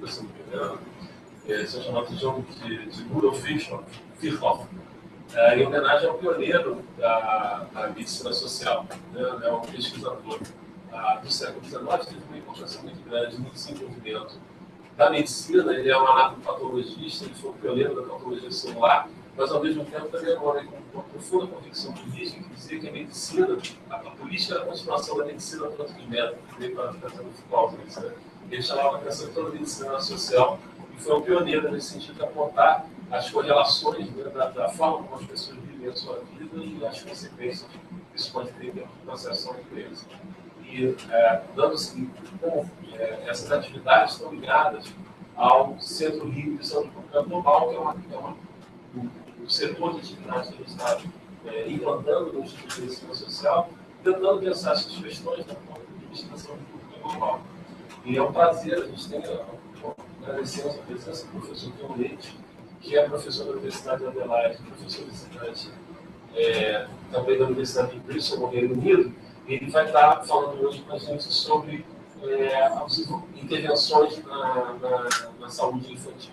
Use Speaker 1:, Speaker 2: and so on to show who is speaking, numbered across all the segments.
Speaker 1: se não me engano, são chamados de Rudolf Virchow, em homenagem ao pioneiro da medicina social, né, é um pesquisador do século XIX, teve uma importância muito grande no desenvolvimento da medicina. Ele é um anatopatologista, ele foi o pioneiro da patologia celular, mas ao mesmo tempo também é um homem com uma profunda convicção política, que dizia que a medicina, a política era a continuação da medicina por outros métodos, que veio para tratar do futebol. Ele chamava a atenção de toda a medicina social e foi um pioneiro nesse sentido de apontar as correlações, né, da forma como as pessoas vivem a sua vida e as consequências que isso pode ter dentro do processo de doença. E dando-se como essas atividades estão ligadas ao Centro Rio de Saúde Global, que é um setor de atividades que a gente está implantando no Instituto de Medicina Social, tentando pensar essas questões da ponto de vista da saúde pública global. E é um prazer, a gente tem agradecemos a presença do professor Jonh, que é professor da Universidade de Adelaide, professor visitante também da Universidade de Virchow, no Reino Unido. Ele vai estar falando hoje com a gente sobre as intervenções na saúde infantil.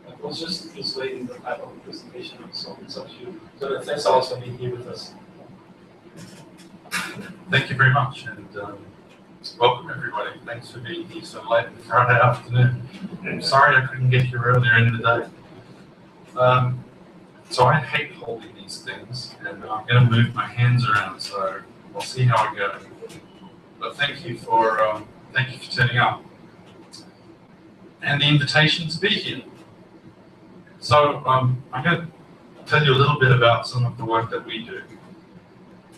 Speaker 1: I was just translating the title of the presentation, so it's up to you. So thanks a lot for being here with us.
Speaker 2: Thank you very much, and welcome everybody. Thanks for being here so late on Friday afternoon. I'm sorry I couldn't get here earlier in the day. So I hate holding these things, and I'm going to move my hands around, so we'll see how I go. But thank you for turning up and the invitation to be here. So I'm going to tell you a little bit about some of the work that we do.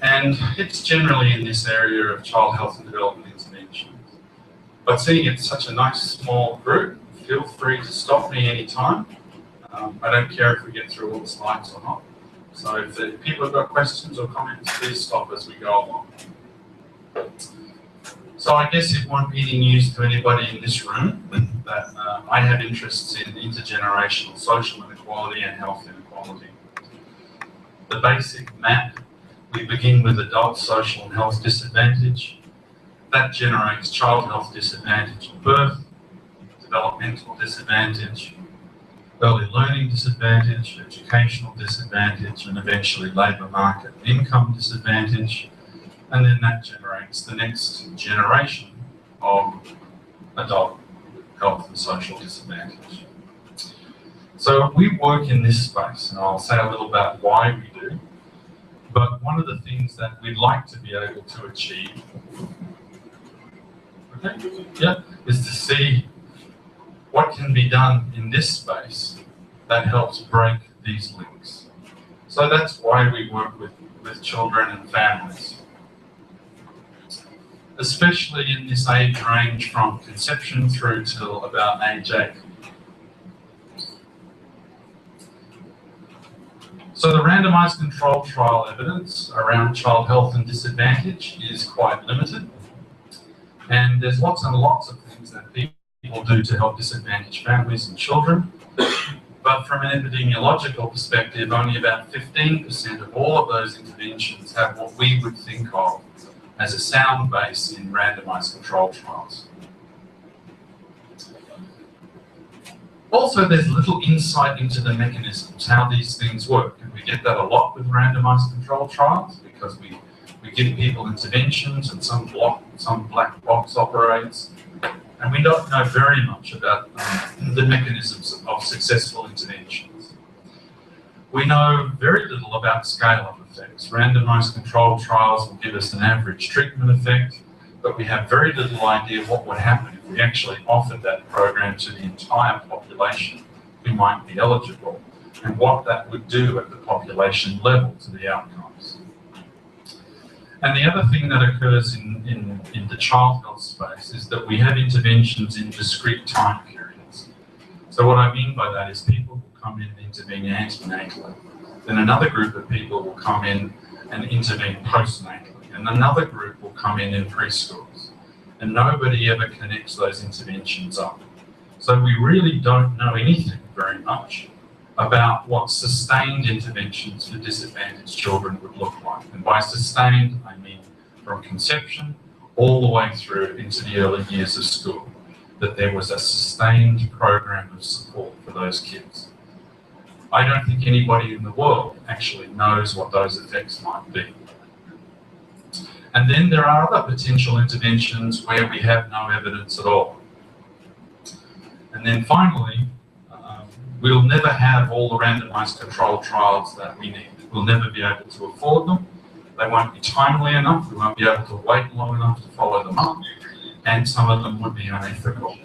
Speaker 2: And it's generally in this area of child health and development interventions. But seeing it's such a nice small group, feel free to stop me anytime. I don't care if we get through all the slides or not. So if people have got questions or comments, please stop as we go along. So I guess it won't be any news to anybody in this room that I have interests in intergenerational social inequality and health inequality. The basic map, we begin with adult social and health disadvantage. That generates child health disadvantage at birth, developmental disadvantage, early learning disadvantage, educational disadvantage, and eventually labour market and income disadvantage. And then that generates the next generation of adult health and social disadvantage. So we work in this space, and I'll say a little about why we do. But one of the things that we'd like to be able to achieve, is to see what can be done in this space that helps break these links. So that's why we work with children and families, especially in this age range from conception through till about age 8. So the randomised controlled trial evidence around child health and disadvantage is quite limited. And there's lots and lots of things that people do to help disadvantaged families and children. But from an epidemiological perspective, only about 15% of all of those interventions have what we would think of as a sound base in randomised controlled trials. Also, there's little insight into the mechanisms, how these things work. And we get that a lot with randomised controlled trials because we give people interventions and some black box operates. And we don't know very much about the mechanisms of successful interventions. We know very little about scale-up effects. Randomised controlled trials will give us an average treatment effect, but we have very little idea what would happen if we actually offered that program to the entire population who might be eligible, and what that would do at the population level to the outcomes. And the other thing that occurs in the child health space is that we have interventions in discrete time periods. So what I mean by that is people will come in and intervene antenatally, then another group of people will come in and intervene postnatally, and another group will come in preschools. And nobody ever connects those interventions up. So we really don't know anything very much about what sustained interventions for disadvantaged children would look like. And by sustained, I mean from conception all the way through into the early years of school. that there was a sustained program of support for those kids. I don't think anybody in the world actually knows what those effects might be. And then there are other potential interventions where we have no evidence at all. And then finally, we'll never have all the randomized controlled trials that we need. We'll never be able to afford them. They won't be timely enough. We won't be able to wait long enough to follow them up. And some of them would be unethical.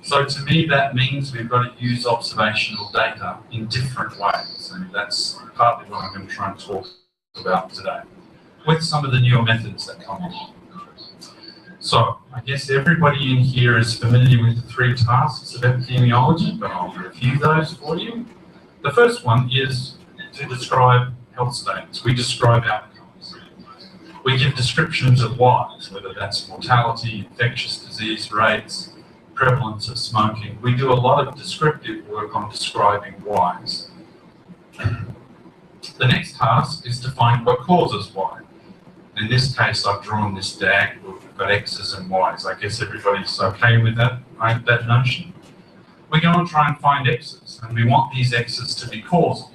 Speaker 2: So to me, that means we've got to use observational data in different ways. And that's partly what I'm going to try and talk about today, with some of the newer methods that come in. So I guess everybody in here is familiar with the 3 tasks of epidemiology, but I'll review those for you. The first one is to describe health states. We describe outcomes. We give descriptions of whys, whether that's mortality, infectious disease rates, prevalence of smoking. We do a lot of descriptive work on describing whys. The next task is to find what causes why. In this case, I've drawn this DAG where we've got X's and Y's. I guess everybody's okay with that, right, that notion? We go and try and find X's, and we want these X's to be causal.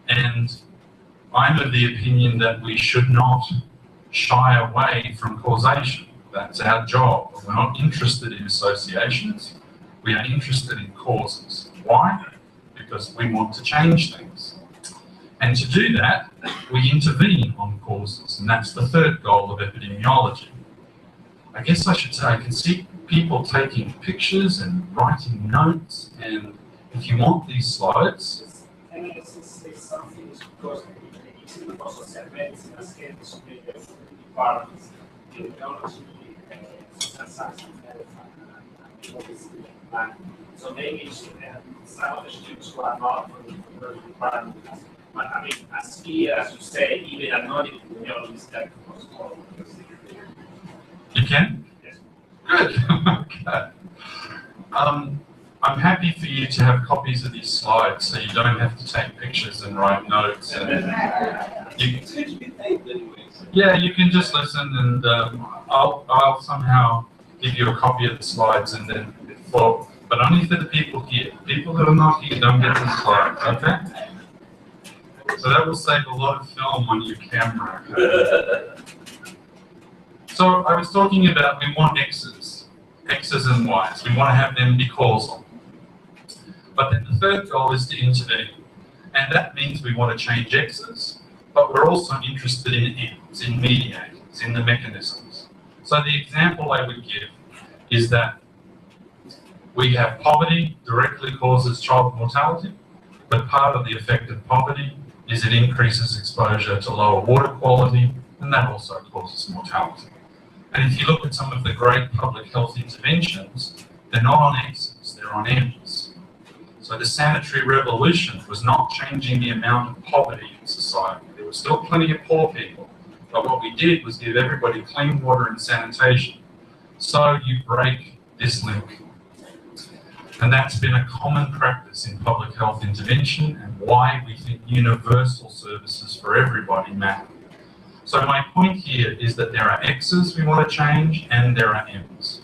Speaker 2: And I'm of the opinion that we should not shy away from causation. That's our job. We're not interested in associations. We are interested in causes. Why? Because we want to change things. And to do that, we intervene on causes, and that's the third goal of epidemiology. I guess I should say I can see people taking pictures and writing notes, and if you want these slides.
Speaker 3: So maybe some of the students who are not from the department. I mean, as you say, even a non-epidemiologist can cause.
Speaker 2: You can?
Speaker 3: Yes.
Speaker 2: Good. Okay. I'm happy for you to have copies of these slides so you don't have to take pictures and write notes. And yeah, you can just listen, and I'll somehow give you a copy of the slides, and then but only for the people here. People who are not here don't get the slides, okay? So that will save a lot of film on your camera. Okay? So I was talking about we want X's and Y's. We want to have them be causal. But then the third goal is to intervene. And that means we want to change X's, but we're also interested in M's, in mediators, in the mechanisms. So the example I would give is that we have poverty directly causes child mortality, but part of the effect of poverty is it increases exposure to lower water quality, and that also causes mortality. And if you look at some of the great public health interventions, they're not on X's, they're on M's. So the sanitary revolution was not changing the amount of poverty in society. There were still plenty of poor people, but what we did was give everybody clean water and sanitation. So you break this link. And that's been a common practice in public health intervention, and why we think universal services for everybody matter. So my point here is that there are X's we want to change, and there are M's.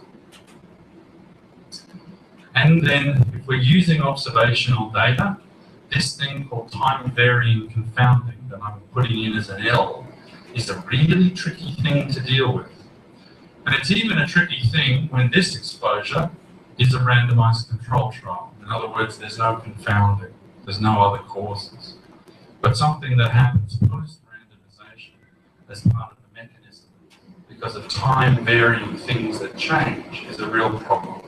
Speaker 2: And then if we're using observational data, this thing called time-varying confounding that I'm putting in as an L is a really tricky thing to deal with. And it's even a tricky thing when this exposure is a randomized control trial. In other words, there's no confounding, there's no other causes. But something that happens post-randomization as part of the mechanism, because of time-varying things that change, is a real problem.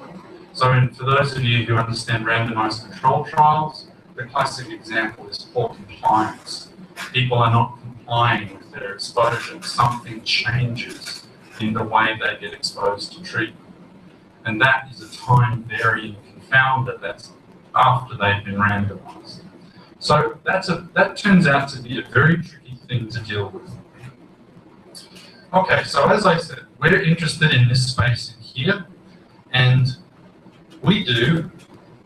Speaker 2: So for those of you who understand randomized control trials, the classic example is poor compliance. People are not complying with their exposure. Something changes in the way they get exposed to treatment. And that is a time-varying confounder that's after they've been randomized. So that turns out to be a very tricky thing to deal with. Okay, so as I said, we're interested in this space in here, and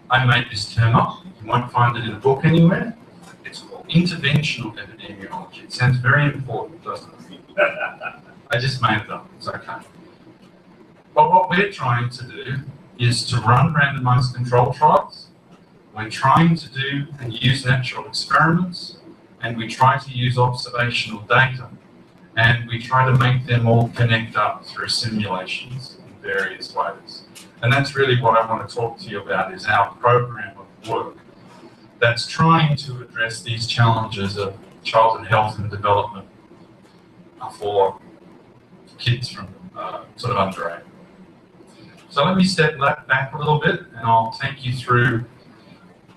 Speaker 2: I made this term up, you won't find it in a book anywhere. It's called interventional epidemiology. It sounds very important, doesn't it? I just made it up, it's okay. But what we're trying to do is to run randomized control trials. We're trying to do and use natural experiments, and we try to use observational data, and we try to make them all connect up through simulations in various ways. And that's really what I want to talk to you about, is our program of work that's trying to address these challenges of childhood health and development for kids from sort of under 8. So let me step back a little bit, and I'll take you through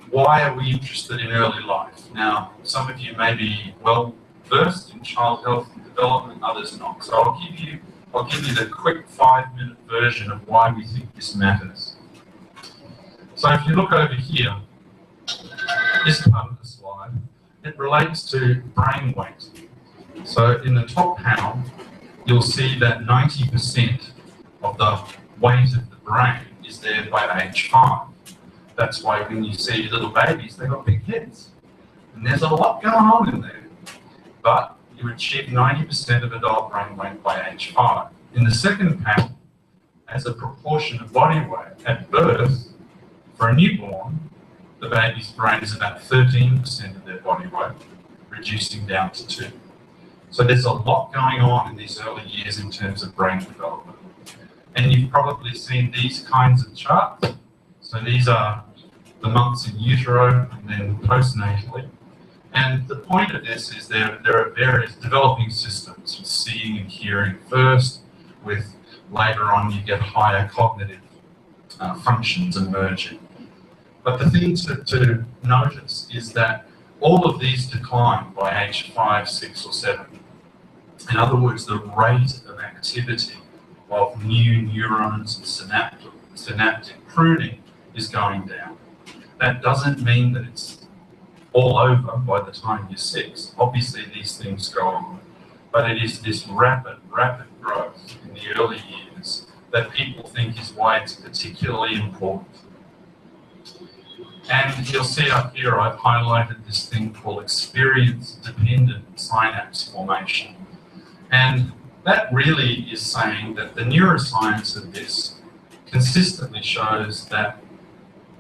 Speaker 2: why are we interested in early life. Now, some of you may be well versed in child health and development, others not. So I'll give you the quick 5-minute version of why we think this matters. So if you look over here, this part of the slide, it relates to brain weight. So in the top panel, you'll see that 90% of the weight of the brain is there by age 5. That's why when you see little babies, they've got big heads. And there's a lot going on in there. But you achieve 90% of adult brain weight by age 5. In the second panel, as a proportion of body weight at birth, for a newborn, the baby's brain is about 13% of their body weight, reducing down to 2. So there's a lot going on in these early years in terms of brain development. And you've probably seen these kinds of charts. So these are the months in utero and then postnatally. And the point of this is there are various developing systems, with seeing and hearing first, with later on you get higher cognitive functions emerging. But the thing to notice is that all of these decline by age 5, 6 or 7. In other words, the rate of activity of new neurons and synaptic pruning is going down. That doesn't mean that it's all over by the time you're 6. Obviously, these things go on. But it is this rapid growth in the early years that people think is why it's particularly important. And you'll see up here, I've highlighted this thing called experience-dependent synapse formation. And that really is saying that the neuroscience of this consistently shows that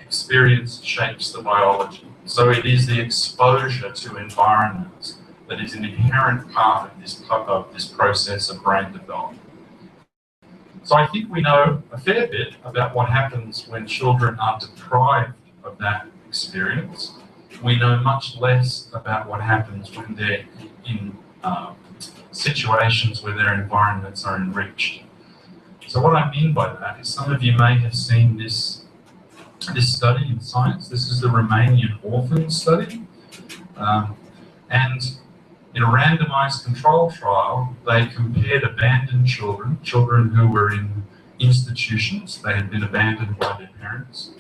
Speaker 2: experience shapes the biology. So it is the exposure to environments that is an inherent part of this process of brain development. So I think we know a fair bit about what happens when children are deprived of that experience. We know much less about what happens when they're in situations where their environments are enriched. So what I mean by that is some of you may have seen this study in Science. This is the Romanian orphan study. And in a randomized control trial, they compared abandoned children who were in institutions. They had been abandoned by their parents.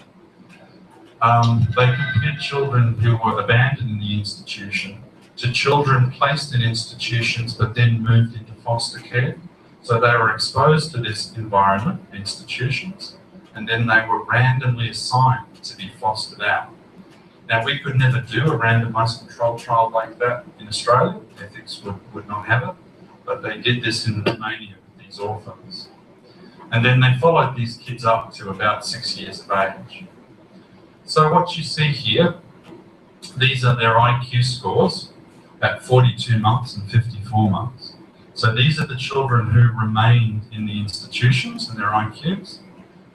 Speaker 2: They compared children who were abandoned in the institution to children placed in institutions but then moved into foster care. So they were exposed to this environment, institutions, and then they were randomly assigned to be fostered out. Now, we could never do a randomized control trial like that in Australia. Ethics would not have it, but they did this in Romania with these orphans. And then they followed these kids up to about 6 years of age. So what you see here, these are their IQ scores at 42 months and 54 months. So these are the children who remained in the institutions and their IQs.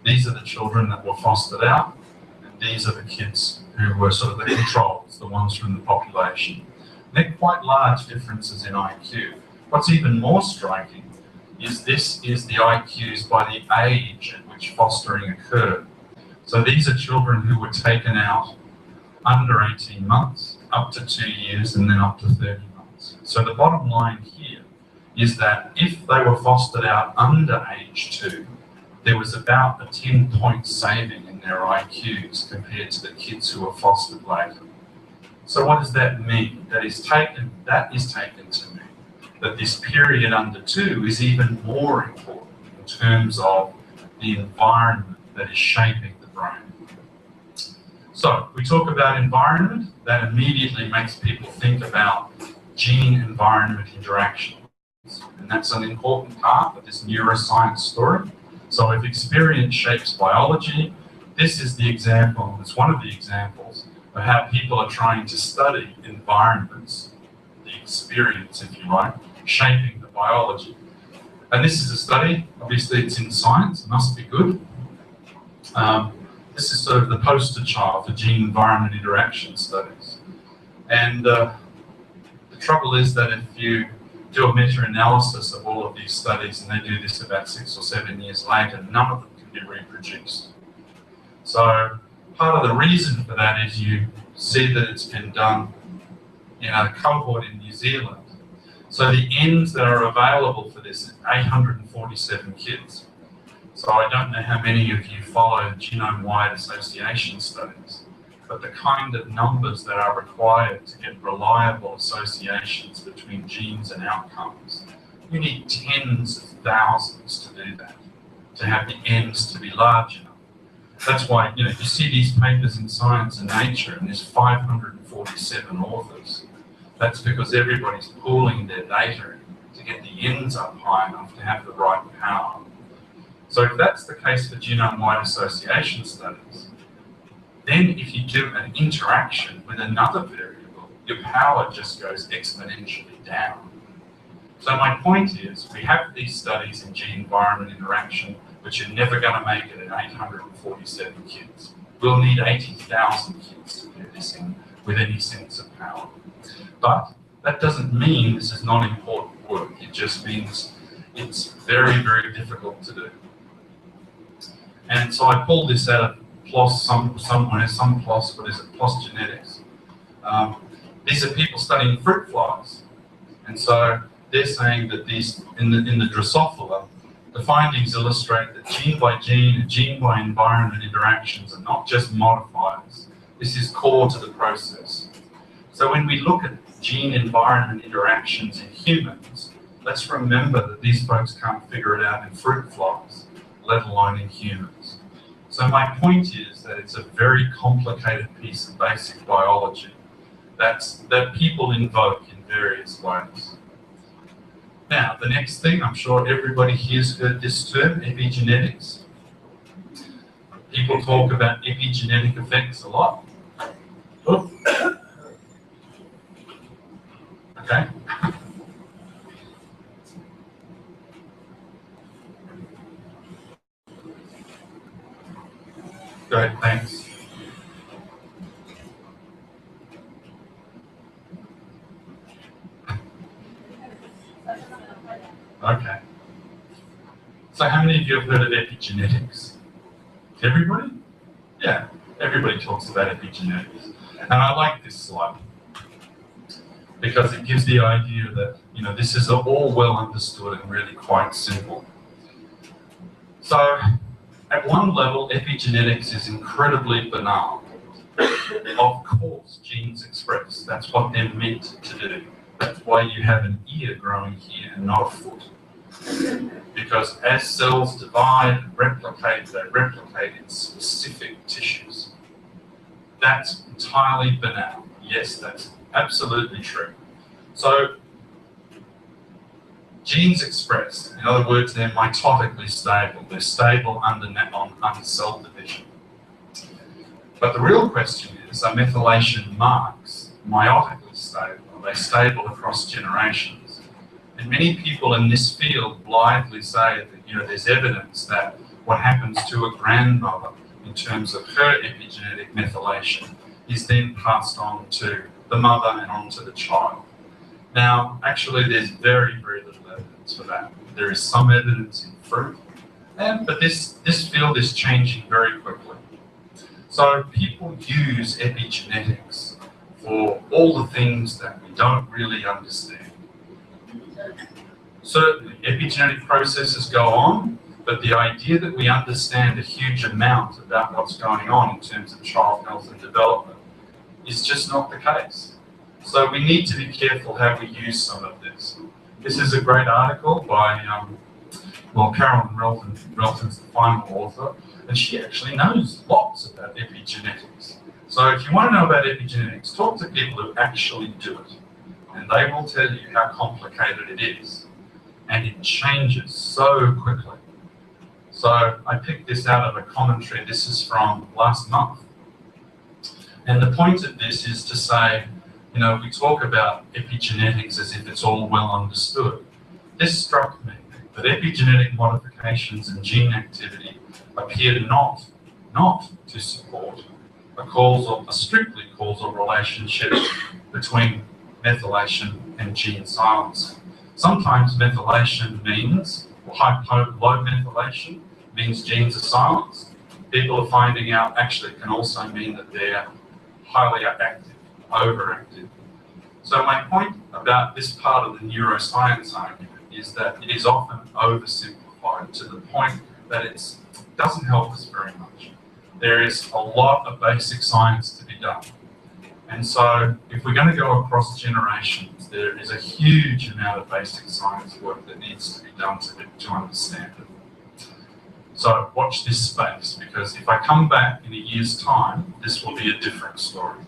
Speaker 2: These are the children that were fostered out, and these are the kids who were sort of the controls, the ones from the population. They're quite large differences in IQ. What's even more striking is this is the IQs by the age at which fostering occurred. So these are children who were taken out under 18 months, up to 2 years, and then up to 30 months. So the bottom line here is that if they were fostered out under age 2, there was about a 10-point saving in their IQs compared to the kids who were fostered later. So what does that mean? That is taken to mean that this period under 2 is even more important in terms of the environment that is shaping the brain. So we talk about environment, that immediately makes people think about gene-environment interaction. And that's an important part of this neuroscience story. So if experience shapes biology, this is the example, it's one of the examples of how people are trying to study environments, the experience, if you like, shaping the biology. And this is a study, obviously it's in science, it must be good. This is sort of the poster child for gene-environment interaction studies. And the trouble is that if you do a meta-analysis of all of these studies, and they do this about 6 or 7 years later, none of them can be reproduced. So part of the reason for that is you see that it's been done in a cohort in New Zealand. So the ends that are available for this is 847 kids. So I don't know how many of you follow genome-wide association studies, but the kind of numbers that are required to get reliable associations between genes and outcomes, you need tens of thousands to do that, to have the ends to be large enough. That's why, you see these papers in Science and Nature, and there's 547 authors. That's because everybody's pooling their data to get the ends up high enough to have the right power. So if that's the case for genome-wide association studies, then if you do an interaction with another variable, your power just goes exponentially down. So my point is, we have these studies in gene-environment interaction, but you're never going to make it at 847 kids. We'll need 80,000 kids to do this in with any sense of power. But that doesn't mean this is not important work. It just means it's very, very difficult to do. And so I pulled this out of PLOS PLOS, what is it, PLOS genetics. These are people studying fruit flies. And so they're saying that these, in the Drosophila, the findings illustrate that gene by gene and gene by environment interactions are not just modifiers. This is core to the process. So when we look at gene environment interactions in humans, let's remember that these folks can't figure it out in fruit flies, let alone in humans. So my point is that it's a very complicated piece of basic biology that people invoke in various ways. Now, the next thing, I'm sure everybody here's heard this term, epigenetics. People talk about epigenetic effects a lot. Oh. Okay. Great, thanks. Okay. So how many of you have heard of epigenetics? Everybody? Yeah, everybody talks about epigenetics. And I like this slide because it gives the idea that, this is all well understood and really quite simple. So at one level, epigenetics is incredibly banal. Of course, genes express. That's what they're meant to do. That's why you have an ear growing here and not a foot. Because as cells divide and replicate, they replicate in specific tissues. That's entirely banal. Yes, that's absolutely true. So, genes express, in other words, they're mitotically stable. They're stable under cell division. But the real question is, are methylation marks meiotically stable? Are they stable across generations? And many people in this field blithely say that, there's evidence that what happens to a grandmother in terms of her epigenetic methylation is then passed on to the mother and on to the child. Now, actually, there's very, very little evidence for that. There is some evidence in fruit, but this field is changing very quickly. So people use epigenetics for all the things that we don't really understand. Certainly, epigenetic processes go on, but the idea that we understand a huge amount about what's going on in terms of child health and development is just not the case. So we need to be careful how we use some of this. This is a great article by, Carolyn Relton's the final author, and she actually knows lots about epigenetics. So if you want to know about epigenetics, talk to people who actually do it, and they will tell you how complicated it is. And it changes so quickly. So I picked this out of a commentary. This is from last month. And the point of this is to say, you know, we talk about epigenetics as if it's all well understood. This struck me, that epigenetic modifications and gene activity appear not to support a strictly causal relationship between methylation and gene silence. Sometimes methylation means, or low methylation means genes are silenced. People are finding out actually it can also mean that they're highly active, overactive. So my point about this part of the neuroscience argument is that it is often oversimplified to the point that it doesn't help us very much. There is a lot of basic science to be done. And so if we're going to go across generations, there is a huge amount of basic science work that needs to be done to understand it. So watch this space, because if I come back in a year's time, this will be a different story.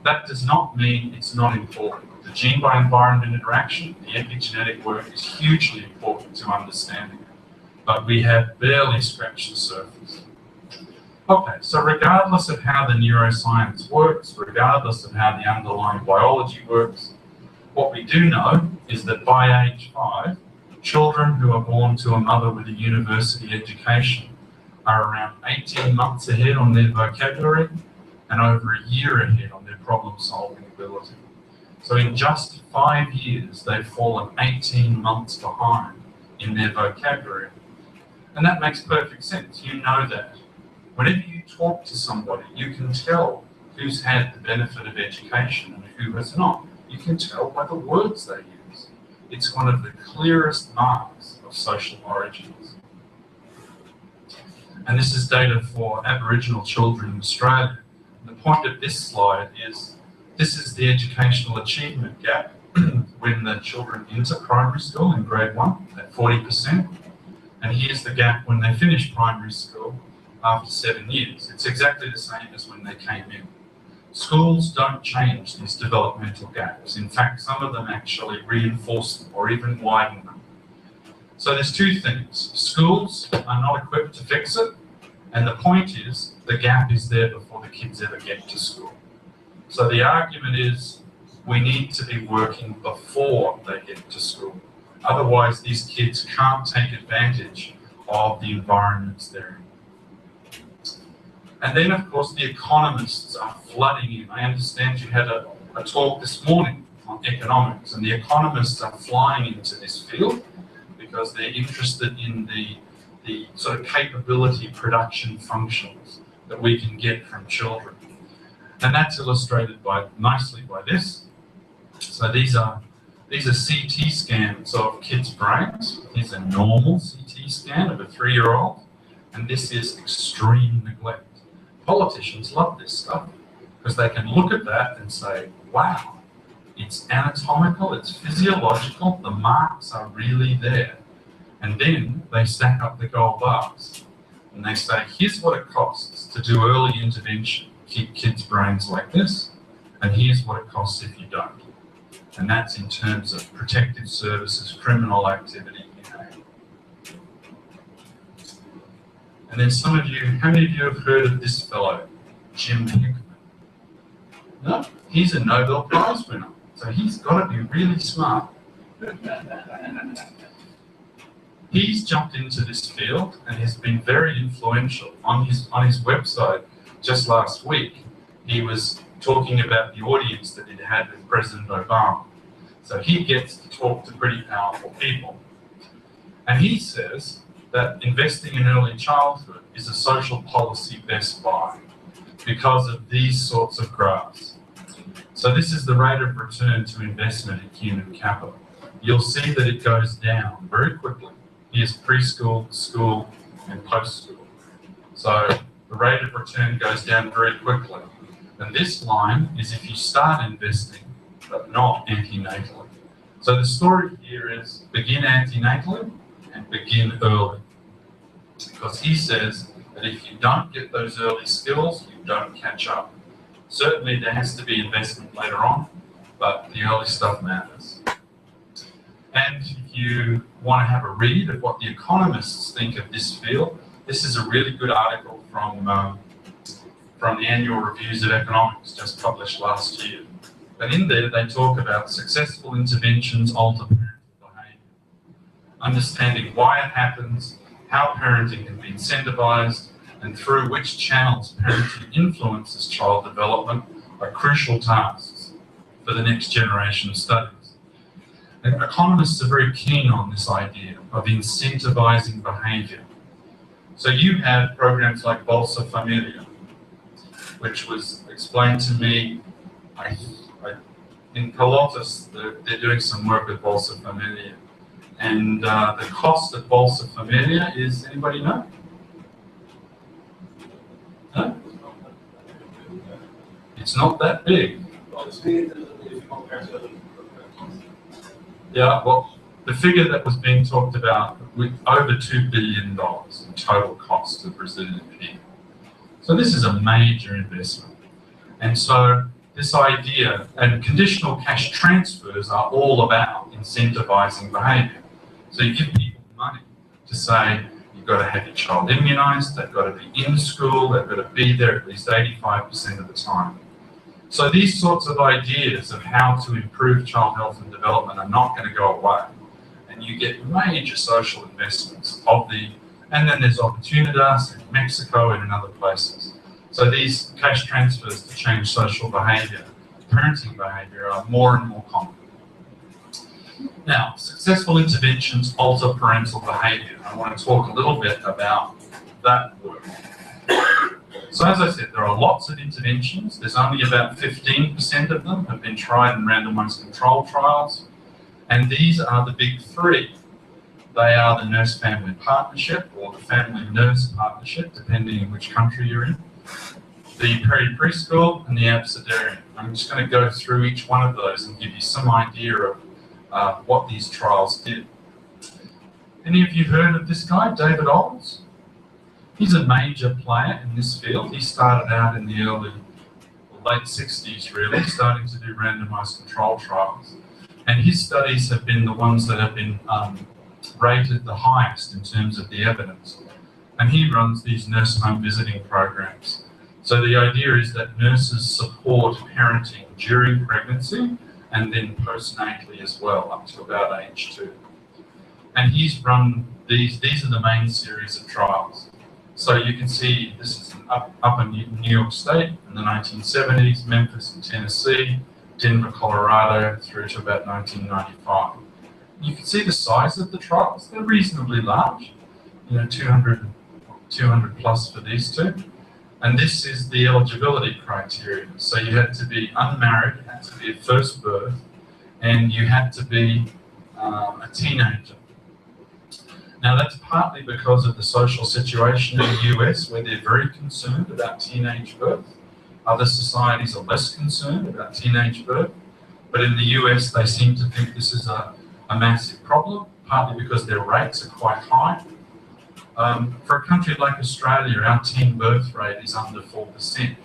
Speaker 2: That does not mean it's not important. The gene by environment interaction, the epigenetic work is hugely important to understanding it, but we have barely scratched the surface. Okay, so regardless of how the neuroscience works, regardless of how the underlying biology works, what we do know is that by age 5, children who are born to a mother with a university education are around 18 months ahead on their vocabulary and over a year ahead on their problem-solving ability. So in just 5 years, they've fallen 18 months behind in their vocabulary. And that makes perfect sense. You know that. Whenever you talk to somebody, you can tell who's had the benefit of education and who has not. You can tell by the words they use. It's one of the clearest marks of social origins. And this is data for Aboriginal children in Australia. The point of this slide is, this is the educational achievement gap when the children enter primary school in grade 1 at 40%. And here's the gap when they finish primary school after 7 years. It's exactly the same as when they came in. Schools don't change these developmental gaps. In fact, some of them actually reinforce them or even widen them. So there's two things. Schools are not equipped to fix it, and the point is the gap is there before the kids ever get to school. So the argument is we need to be working before they get to school. Otherwise, these kids can't take advantage of the environments they're in. And then, of course, the economists are flooding in. I understand you had a talk this morning on economics, and the economists are flying into this field because they're interested in the sort of capability production functions that we can get from children. And that's illustrated nicely by this. So these are CT scans of kids' brains. Here's a normal CT scan of a 3-year-old, and this is extreme neglect. Politicians love this stuff because they can look at that and say, wow, it's anatomical, it's physiological, the marks are really there. And then they stack up the gold bars and they say, here's what it costs to do early intervention, keep kids' brains like this, and here's what it costs if you don't. And that's in terms of protective services, criminal activity, And then some of you, how many of you have heard of this fellow, Jim Hickman? No? He's a Nobel Prize winner, so he's got to be really smart. He's jumped into this field and has been very influential. On his website just last week, he was talking about the audience that he'd had with President Obama. So he gets to talk to pretty powerful people. And he says that investing in early childhood is a social policy best buy because of these sorts of graphs. So this is the rate of return to investment in human capital. You'll see that it goes down very quickly. Here's preschool, school, and post-school. So the rate of return goes down very quickly. And this line is if you start investing, but not antenatally. So the story here is begin antenatally and begin early. Because he says that if you don't get those early skills, you don't catch up. Certainly there has to be investment later on, but the early stuff matters. And if you want to have a read of what the economists think of this field, this is a really good article from the Annual Reviews of Economics, just published last year. But in there, they talk about successful interventions alter parental behaviour, understanding why it happens, how parenting can be incentivised, and through which channels parenting influences child development are crucial tasks for the next generation of studies. And economists are very keen on this idea of incentivising behaviour. So you have programs like Bolsa Familia, which was explained to me in Pelotas. They're doing some work with Bolsa Familia. And the cost of Bolsa Familia is, anybody know? No? It's not that big. Yeah, well, the figure that was being talked about, with over $2 billion in total cost of Brazilian people. So this is a major investment. And so this idea, and conditional cash transfers are all about incentivizing behavior. So you give people money to say, you've got to have your child immunized, they've got to be in school, they've got to be there at least 85% of the time. So these sorts of ideas of how to improve child health and development are not going to go away. And you get major social investments and then there's opportunities in Mexico and in other places. So these cash transfers to change social behaviour, parenting behaviour, are more and more common. Now, successful interventions alter parental behaviour. I want to talk a little bit about that work. So as I said, there are lots of interventions. There's only about 15% of them have been tried in randomised control trials. And these are the big three. They are the nurse-family partnership or the family-nurse partnership, depending on which country you're in, the peri-preschool and the abecedarian. I'm just going to go through each one of those and give you some idea of what these trials did. Any of you heard of this guy, David Olds? He's a major player in this field. He started out in the late 60s, really, starting to do randomised control trials. And his studies have been the ones that have been rated the highest in terms of the evidence. And he runs these nurse home visiting programs. So the idea is that nurses support parenting during pregnancy and then postnatally as well, up to about age 2. And he's run these are the main series of trials. So you can see this is up in New York State in the 1970s, Memphis in Tennessee, Denver, Colorado, through to about 1995. You can see the size of the trials. They're reasonably large, 200 plus for these two. And this is the eligibility criteria. So you had to be unmarried, you had to be at first birth, and you had to be a teenager. Now that's partly because of the social situation in the US, where they're very concerned about teenage birth. Other societies are less concerned about teenage birth, but in the US they seem to think this is a massive problem, partly because their rates are quite high. For a country like Australia, our teen birth rate is under 4%.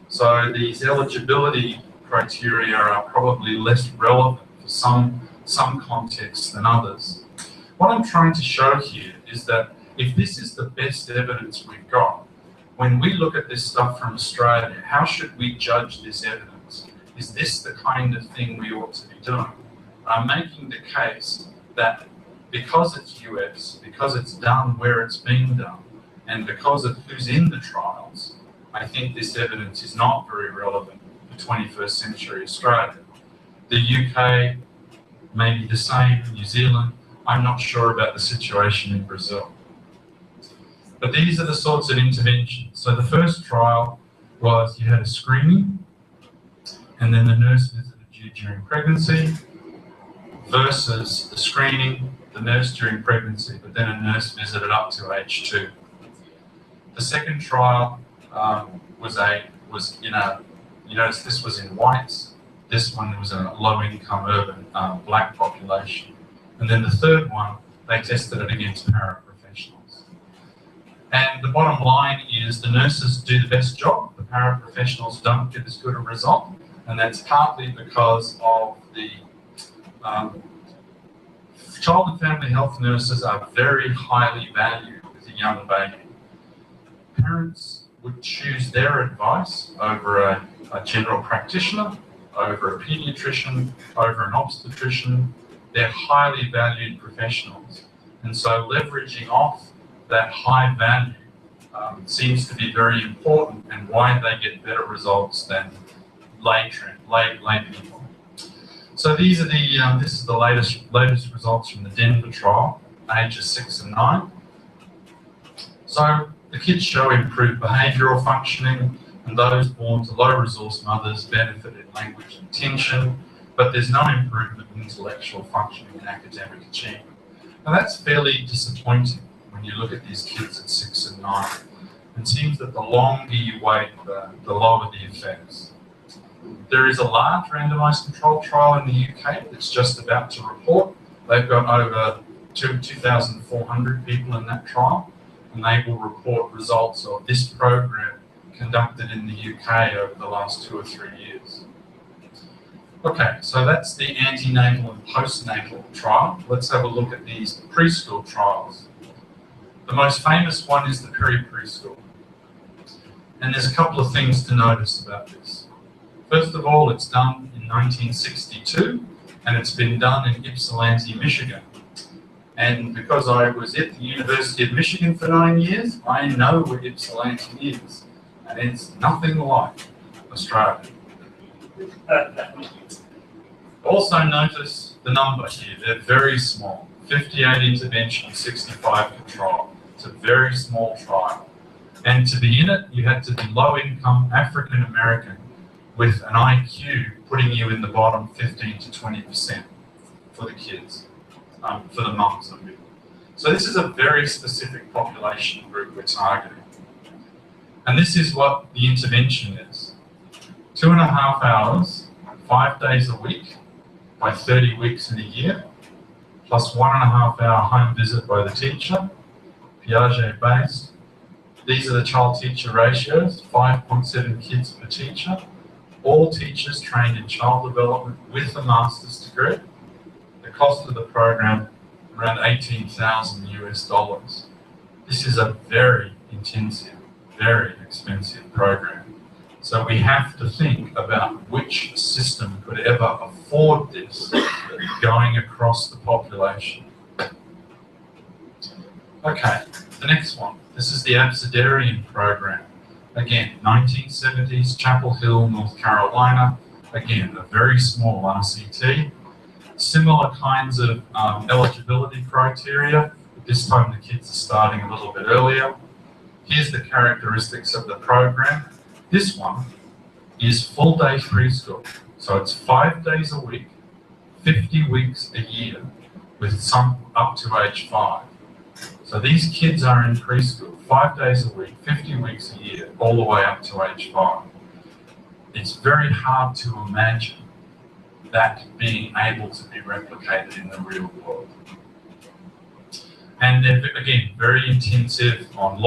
Speaker 2: So these eligibility criteria are probably less relevant for some contexts than others. What I'm trying to show here is that if this is the best evidence we've got, when we look at this stuff from Australia, how should we judge this evidence? Is this the kind of thing we ought to be doing? I'm making the case that because it's US, because it's done where it's being done, and because of who's in the trials, I think this evidence is not very relevant for 21st century Australia. The UK may be the same, New Zealand. I'm not sure about the situation in Brazil. But these are the sorts of interventions. So the first trial was you had a screening, and then the nurse visited you during pregnancy, versus the screening, the nurse during pregnancy, but then a nurse visited up to age 2. The second trial was you notice this was in whites, this one was in a low-income urban black population. And then the third one, they tested it against paraprofessionals. And the bottom line is the nurses do the best job, the paraprofessionals don't get as good a result, and that's partly because of the Child and family health nurses are very highly valued with a young baby. Parents would choose their advice over a general practitioner, over a paediatrician, over an obstetrician. They're highly valued professionals. And so leveraging off that high value seems to be very important, and why they get better results than lay people. So these are this is the latest results from the Denver trial, ages 6 and 9. So the kids show improved behavioural functioning, and those born to low-resource mothers benefit in language and attention, but there's no improvement in intellectual functioning and academic achievement. Now that's fairly disappointing when you look at these kids at 6 and 9. It seems that the longer you wait, the lower the effects. There is a large randomised controlled trial in the UK that's just about to report. They've got over 2,400 people in that trial, and they will report results of this program conducted in the UK over the last 2 or 3 years. Okay, so that's the antenatal and postnatal trial. Let's have a look at these preschool trials. The most famous one is the peri-preschool. And there's a couple of things to notice about this. First of all, it's done in 1962, and it's been done in Ypsilanti, Michigan. And because I was at the University of Michigan for 9 years, I know where Ypsilanti is, and it's nothing like Australia. Also notice the number here, they're very small. 58 intervention, 65 control. It's a very small trial. And to be in it, you had to be low-income African American with an IQ putting you in the bottom 15 to 20% for the kids, for the mums. So this is a very specific population group we're targeting. And this is what the intervention is. 2.5 hours, 5 days a week, by 30 weeks in a year, plus 1.5 hour home visit by the teacher, Piaget based. These are the child-teacher ratios, 5.7 kids per teacher. All teachers trained in child development with a master's degree. The cost of the program, around $18,000 US. This is a very intensive, very expensive program. So we have to think about which system could ever afford this going across the population. Okay, the next one. This is the Abecedarian program. Again, 1970s, Chapel Hill, North Carolina. Again, a very small RCT. Similar kinds of eligibility criteria. This time the kids are starting a little bit earlier. Here's the characteristics of the program. This one is full day preschool. So it's 5 days a week, 50 weeks a year, with some up to age 5. So these kids are in preschool 5 days a week, 50 weeks a year, all the way up to age 5. It's very hard to imagine that being able to be replicated in the real world. And they're, again, very intensive on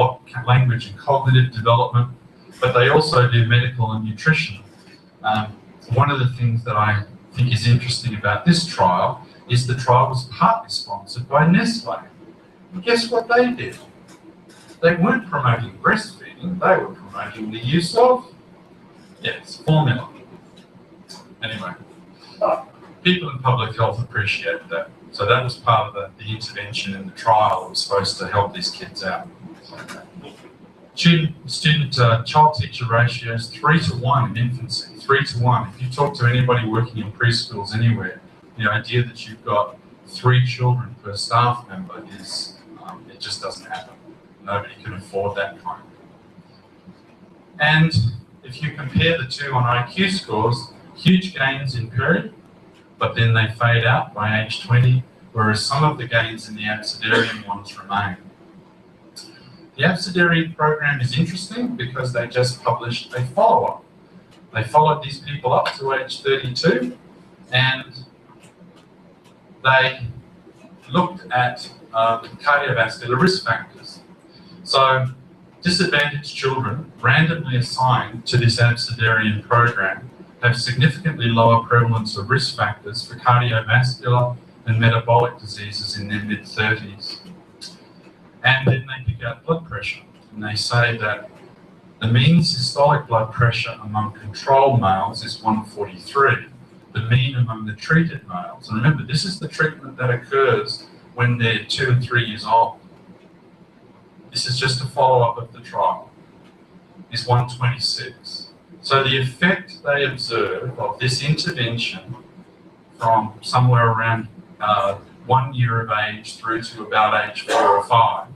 Speaker 2: language and cognitive development, but they also do medical and nutrition. One of the things that I think is interesting about this trial is the trial was partly sponsored by Nestle. And guess what they did? They weren't promoting breastfeeding, they were promoting the use of, yes, formula. Anyway, people in public health appreciate that. So that was part of the intervention in the trial that was supposed to help these kids out. Child-teacher ratios 3 to 1 in infancy, 3 to 1. If you talk to anybody working in preschools anywhere, the idea that you've got 3 children per staff member is, it just doesn't happen. Nobody can afford that kind. And if you compare the two on IQ scores, huge gains in peri, but then they fade out by age 20, whereas some of the gains in the Abecedarian ones remain. The Abecedarian program is interesting because they just published a follow-up. They followed these people up to age 32, and they looked at cardiovascular risk factors. So disadvantaged children randomly assigned to this Abecedarian program have significantly lower prevalence of risk factors for cardiovascular and metabolic diseases in their mid-30s. And then they pick out blood pressure, and they say that the mean systolic blood pressure among control males is 143. The mean among the treated males, and remember, this is the treatment that occurs when they're 2 and 3 years old. This is just a follow-up of the trial, is 126. So the effect they observe of this intervention from somewhere around 1 year of age through to about age 4 or 5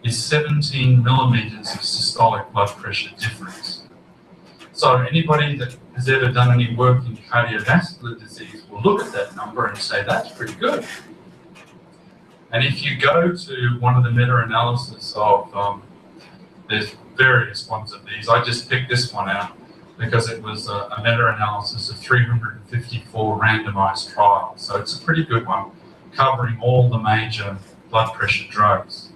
Speaker 2: is 17 millimeters of systolic blood pressure difference. So anybody that has ever done any work in cardiovascular disease will look at that number and say, that's pretty good. And if you go to one of the meta-analysis of, there's various ones of these, I just picked this one out because it was a meta-analysis of 354 randomized trials. So it's a pretty good one, covering all the major blood pressure drugs.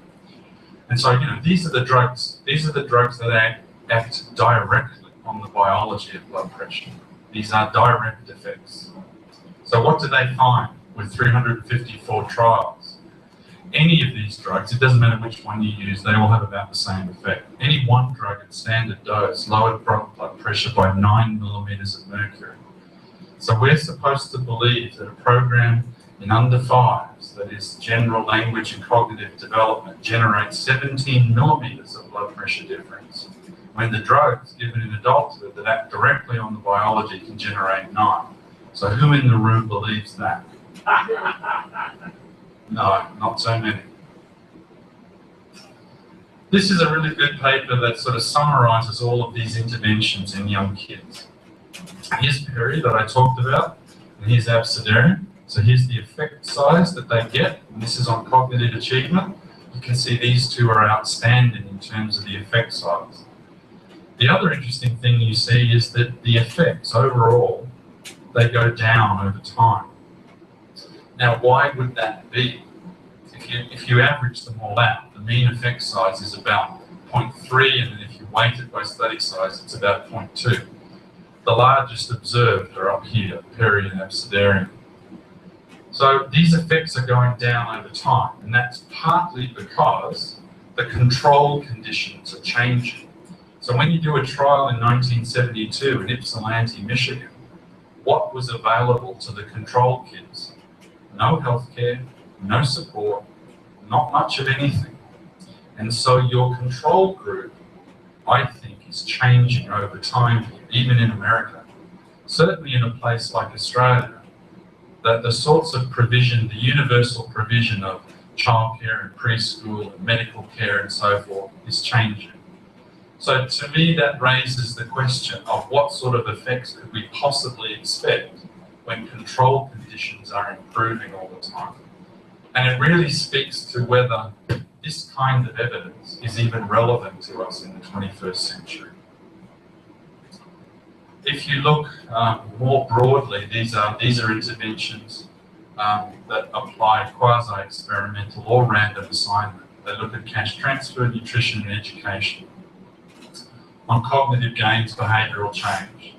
Speaker 2: And so, you know, these are the drugs that act directly on the biology of blood pressure. These are direct effects. So what did they find with 354 trials? Any of these drugs, it doesn't matter which one you use, they all have about the same effect. Any one drug at standard dose lowered blood pressure by 9 millimeters of mercury. So we're supposed to believe that a program in under 5s, that is general language and cognitive development, generates 17 millimeters of blood pressure difference, when the drugs given in adulthood that act directly on the biology can generate 9. So who in the room believes that? No, not so many. This is a really good paper that sort of summarizes all of these interventions in young kids. Here's Perry that I talked about, and here's abecedarian. So here's the effect size that they get, and this is on cognitive achievement. You can see these two are outstanding in terms of the effect size. The other interesting thing you see is that the effects overall, they go down over time. Now, why would that be? If you average them all out, the mean effect size is about 0.3, and then if you weight it by study size, it's about 0.2. The largest observed are up here, Perry and abecedarian. So these effects are going down over time, and that's partly because the control conditions are changing. So when you do a trial in 1972 in Ypsilanti, Michigan, what was available to the control kids? No healthcare, no support, not much of anything. And so your control group, I think, is changing over time, even in America. Certainly in a place like Australia, that the sorts of provision, the universal provision of childcare and preschool and medical care and so forth is changing. So to me, that raises the question of what sort of effects could we possibly expect when control conditions are improving all the time. And it really speaks to whether this kind of evidence is even relevant to us in the 21st century. If you look more broadly, these are interventions that apply quasi-experimental or random assignment. They look at cash transfer, nutrition and education. On cognitive gains, behavioural change.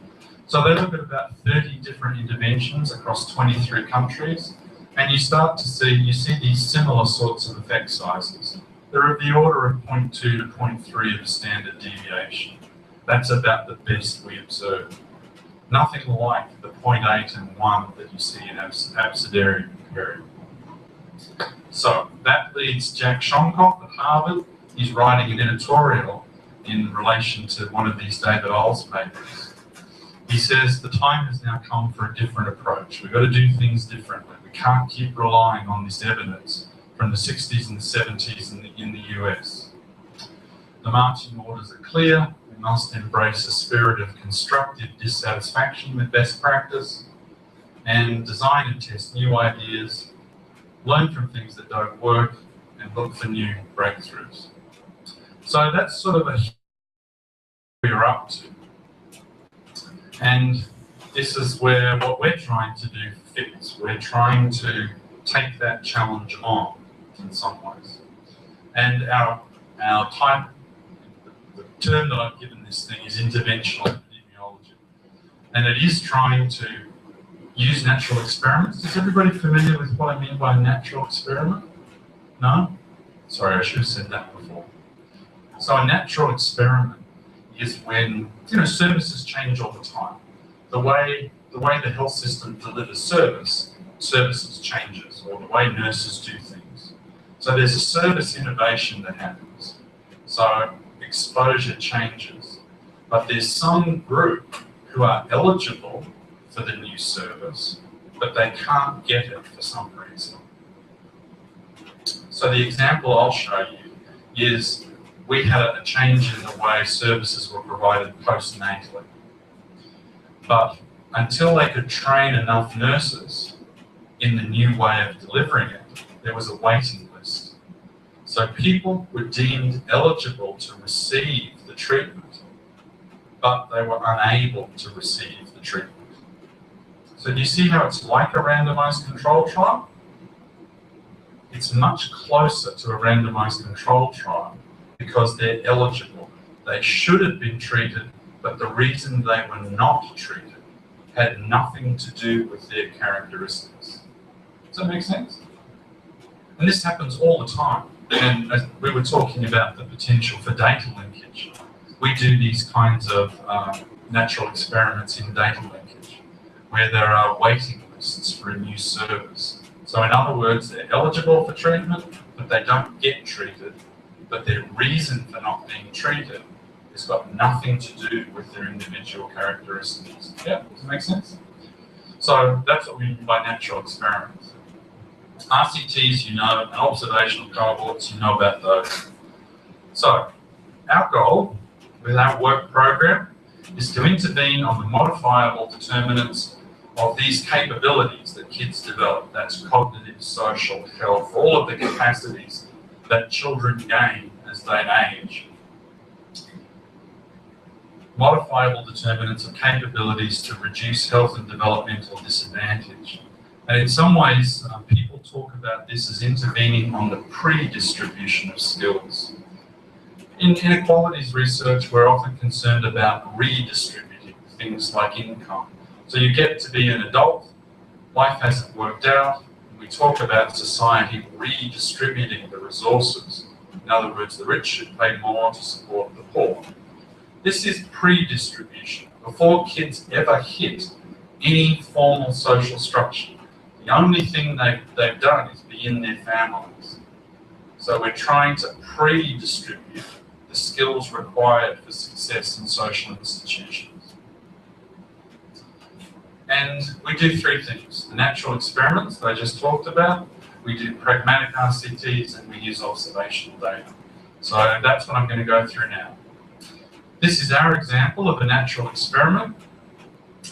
Speaker 2: So they look at about 30 different interventions across 23 countries, and you see these similar sorts of effect sizes. They're of the order of 0.2 to 0.3 of a standard deviation. That's about the best we observe. Nothing like the 0.8 and 1 that you see in abecedarian period. So that leads Jack Shonkoff at Harvard. He's writing an editorial in relation to one of these David Oles papers. He says the time has now come for a different approach. We've got to do things differently. We can't keep relying on this evidence from the 60s and the 70s in the US. The marching orders are clear. We must embrace a spirit of constructive dissatisfaction with best practice and design and test new ideas, learn from things that don't work, and look for new breakthroughs. So that's sort of we're up to. And this is where what we're trying to do fits. We're trying to take that challenge on in some ways. And our type, the term that I've given this thing is interventional epidemiology. And it is trying to use natural experiments. Is everybody familiar with what I mean by natural experiment? No? Sorry, I should have said that before. So a natural experiment is when, services change all the time. The way the health system delivers services changes, or the way nurses do things. So there's a service innovation that happens. So exposure changes. But there's some group who are eligible for the new service, but they can't get it for some reason. So the example I'll show you is we had a change in the way services were provided postnatally. But until they could train enough nurses in the new way of delivering it, there was a waiting list. So people were deemed eligible to receive the treatment, but they were unable to receive the treatment. So do you see how it's like a randomized control trial? It's much closer to a randomized control trial because they're eligible. They should have been treated, but the reason they were not treated had nothing to do with their characteristics. Does that make sense? And this happens all the time. And as we were talking about the potential for data linkage, we do these kinds of natural experiments in data linkage, where there are waiting lists for a new service. So in other words, they're eligible for treatment, but they don't get treated, but their reason for not being treated has got nothing to do with their individual characteristics. Yeah, does it make sense? So that's what we mean by natural experiments. RCTs, and observational cohorts, about those. So our goal with our work program is to intervene on the modifiable determinants of these capabilities that kids develop. That's cognitive, social, health, all of the capacities that children gain as they age. Modifiable determinants of capabilities to reduce health and developmental disadvantage. And in some ways, people talk about this as intervening on the pre-distribution of skills. In inequalities research, we're often concerned about redistributing things like income. So you get to be an adult, life hasn't worked out, we talk about society redistributing the resources. In other words, the rich should pay more to support the poor. This is pre-distribution, before kids ever hit any formal social structure. The only thing they've done is be in their families. So we're trying to pre-distribute the skills required for success in social institutions. And we do three things. The natural experiments that I just talked about, we do pragmatic RCTs, and we use observational data. So that's what I'm going to go through now. This is our example of a natural experiment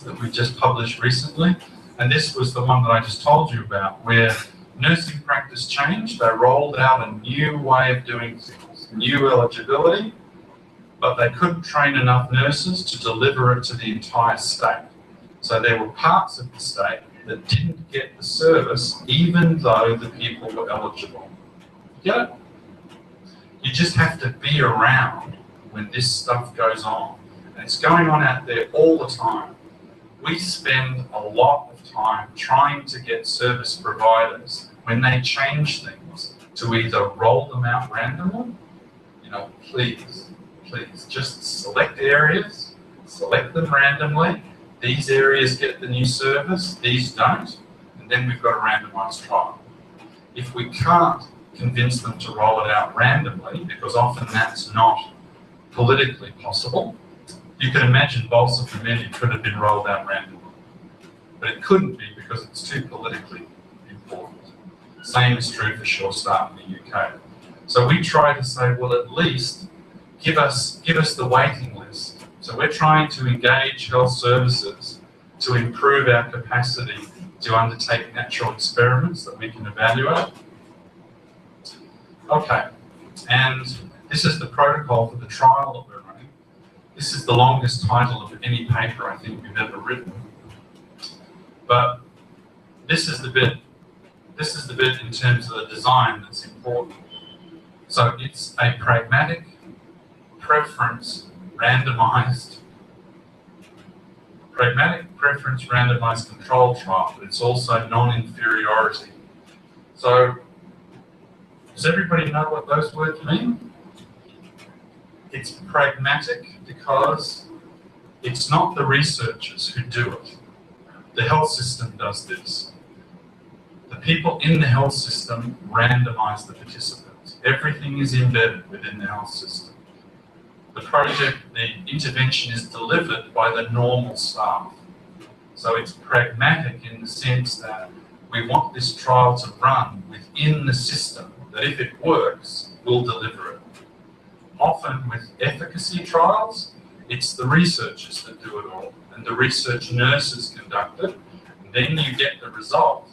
Speaker 2: that we just published recently. And this was the one that I just told you about, where nursing practice changed. They rolled out a new way of doing things, new eligibility, but they couldn't train enough nurses to deliver it to the entire state. So there were parts of the state that didn't get the service, even though the people were eligible. Get it? You just have to be around when this stuff goes on. And it's going on out there all the time. We spend a lot of time trying to get service providers, when they change things, to either roll them out randomly, please, just select areas, select them randomly. These areas get the new service, these don't, and then we've got a randomized trial. If we can't convince them to roll it out randomly, because often that's not politically possible, you can imagine Bolsa Family could have been rolled out randomly, but it couldn't be because it's too politically important. Same is true for Sure Start in the UK. So we try to say, well, at least give us the waiting list. So we're trying to engage health services to improve our capacity to undertake natural experiments that we can evaluate. Okay, and this is the protocol for the trial that we're running. This is the longest title of any paper I think we've ever written. But this is the bit in terms of the design that's important. So it's a pragmatic, preference, randomized Pragmatic preference randomized control trial, but it's also non-inferiority. So, does everybody know what those words mean? It's pragmatic because it's not the researchers who do it. The health system does this. The people in the health system randomize the participants. Everything is embedded within the health system. The project, the intervention is delivered by the normal staff. So it's pragmatic in the sense that we want this trial to run within the system, that if it works, we'll deliver it. Often with efficacy trials, it's the researchers that do it all, and the research nurses conduct it, and then you get the result,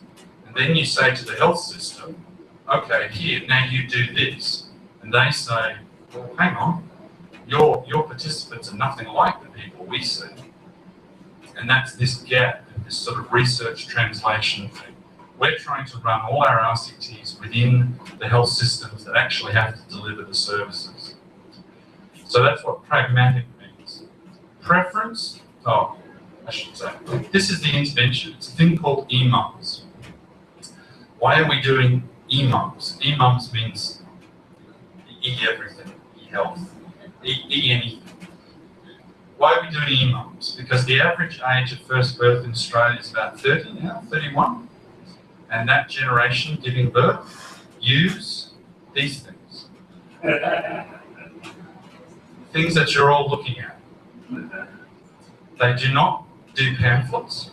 Speaker 2: and then you say to the health system, okay, here, now you do this. And they say, well, hang on, your participants are nothing like the people we see. And that's this gap, this sort of research translation thing. We're trying to run all our RCTs within the health systems that actually have to deliver the services. So that's what pragmatic means. Preference, I should say, this is the intervention. It's a thing called EMUMS. Why are we doing EMUMS? EMUMS means E everything, E health, E anything. Why are we doing EMUMS? Because the average age of first birth in Australia is about 30 now, 31. And that generation giving birth use these things. Things that you're all looking at. They do not do pamphlets.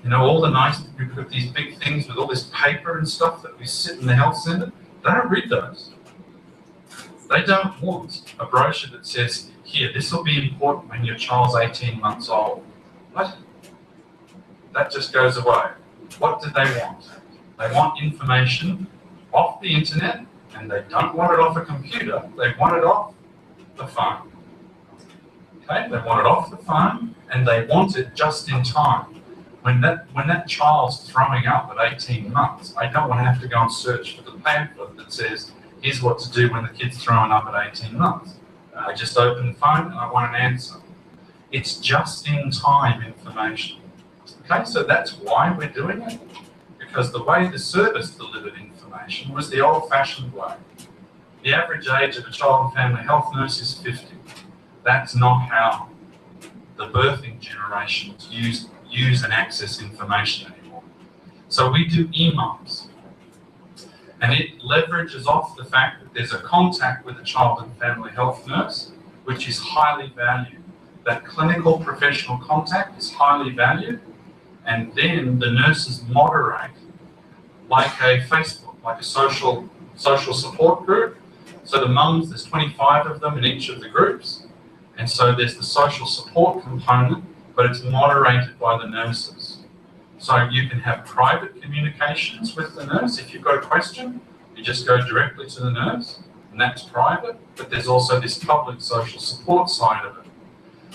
Speaker 2: You know, all the nice, we put these big things with all this paper and stuff that we sit in the health centre. They don't read those. They don't want a brochure that says, here, this will be important when your child's 18 months old. What? That just goes away. What do they want? They want information off the internet, and they don't want it off a computer. They want it off the phone. Okay, they want it off the phone, and they want it just in time. When that child's throwing up at 18 months, I don't want to have to go and search for the pamphlet that says, here's what to do when the kid's throwing up at 18 months. I just open the phone and I want an answer. It's just in time information. Okay, so that's why we're doing it. Because the way the service delivered information was the old-fashioned way. The average age of a child and family health nurse is 50. That's not how the birthing generations use and access information anymore. So we do EMUMS. And it leverages off the fact that there's a contact with a child and family health nurse, which is highly valued. That clinical professional contact is highly valued, and then the nurses moderate like a Facebook, like a social support group. So the mums, there's 25 of them in each of the groups, and so there's the social support component, but it's moderated by the nurses. So you can have private communications with the nurse. If you've got a question, you just go directly to the nurse, and that's private, but there's also this public social support side of it.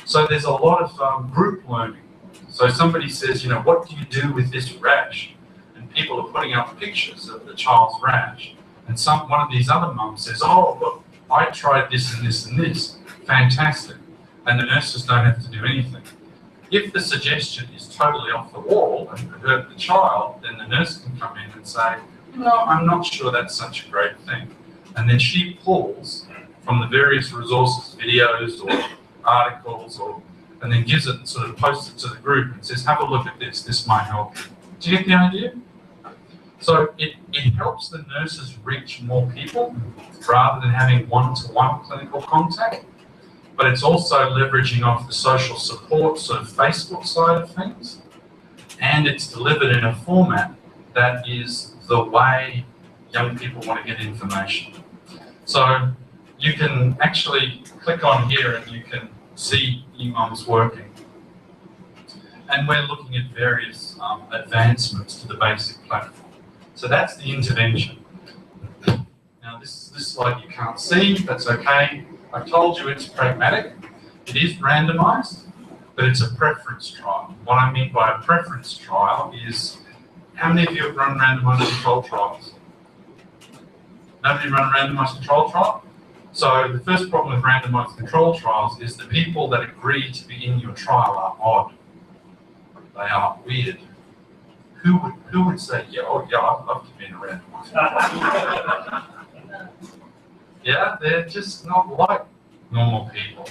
Speaker 2: So there's a lot of group learning. So somebody says, you know, what do you do with this rash? And people are putting up pictures of the child's rash. And one of these other mums says, oh, look, I tried this and this and this. Fantastic. And the nurses don't have to do anything. If the suggestion is totally off the wall and could hurt the child, then the nurse can come in and say, no, I'm not sure that's such a great thing. And then she pulls from the various resources, videos or articles, and then gives it and sort of posts it to the group and says, have a look at this, this might help you. Do you get the idea? So it helps the nurses reach more people rather than having one-to-one clinical contact. But it's also leveraging off the social support sort of Facebook side of things. And it's delivered in a format that is the way young people want to get information. So you can actually click on here and you can see EMUMS working. And we're looking at various advancements to the basic platform. So that's the intervention. Now this slide you can't see, that's okay. I told you it's pragmatic. It is randomized, but it's a preference trial. What I mean by a preference trial is, how many of you have run randomized control trials? Nobody run a randomized control trial? So the first problem with randomized control trials is the people that agree to be in your trial are odd. They are weird. Who would say, yeah, oh yeah, I'd love to be in a randomized control? Yeah, they're just not like normal people.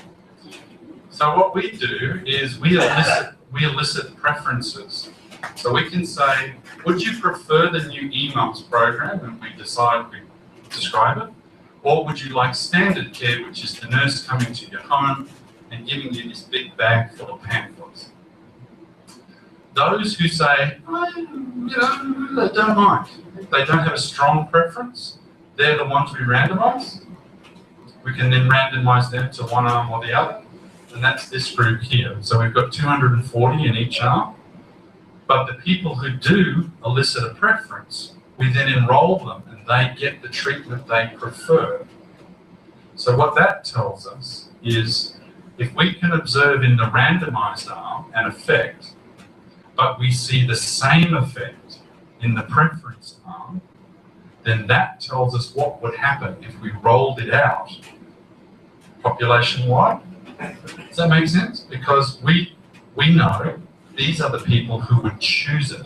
Speaker 2: So what we do is we elicit preferences. So we can say, would you prefer the new emails program, and we describe it, or would you like standard care, which is the nurse coming to your home and giving you this big bag full of pamphlets? Those who say, I don't mind, they don't have a strong preference, they're the ones we randomise. We can then randomise them to one arm or the other, and that's this group here. So we've got 240 in each arm, but the people who do elicit a preference, we then enrol them and they get the treatment they prefer. So what that tells us is if we can observe in the randomised arm an effect, but we see the same effect in the preference arm, then that tells us what would happen if we rolled it out population-wide. Does that make sense? Because we know these are the people who would choose it.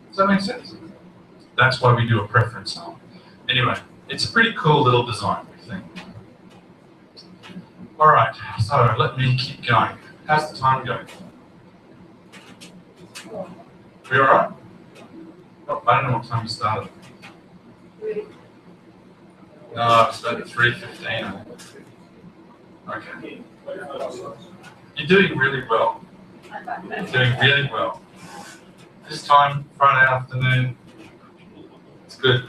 Speaker 2: Does that make sense? That's why we do a preference arm. Anyway, it's a pretty cool little design, we think. All right, so let me keep going. How's the time going? We all right? Oh, I don't know what time you started. No, it's about 3:15. Okay. You're doing really well. You're doing really well. This time, Friday afternoon, it's good.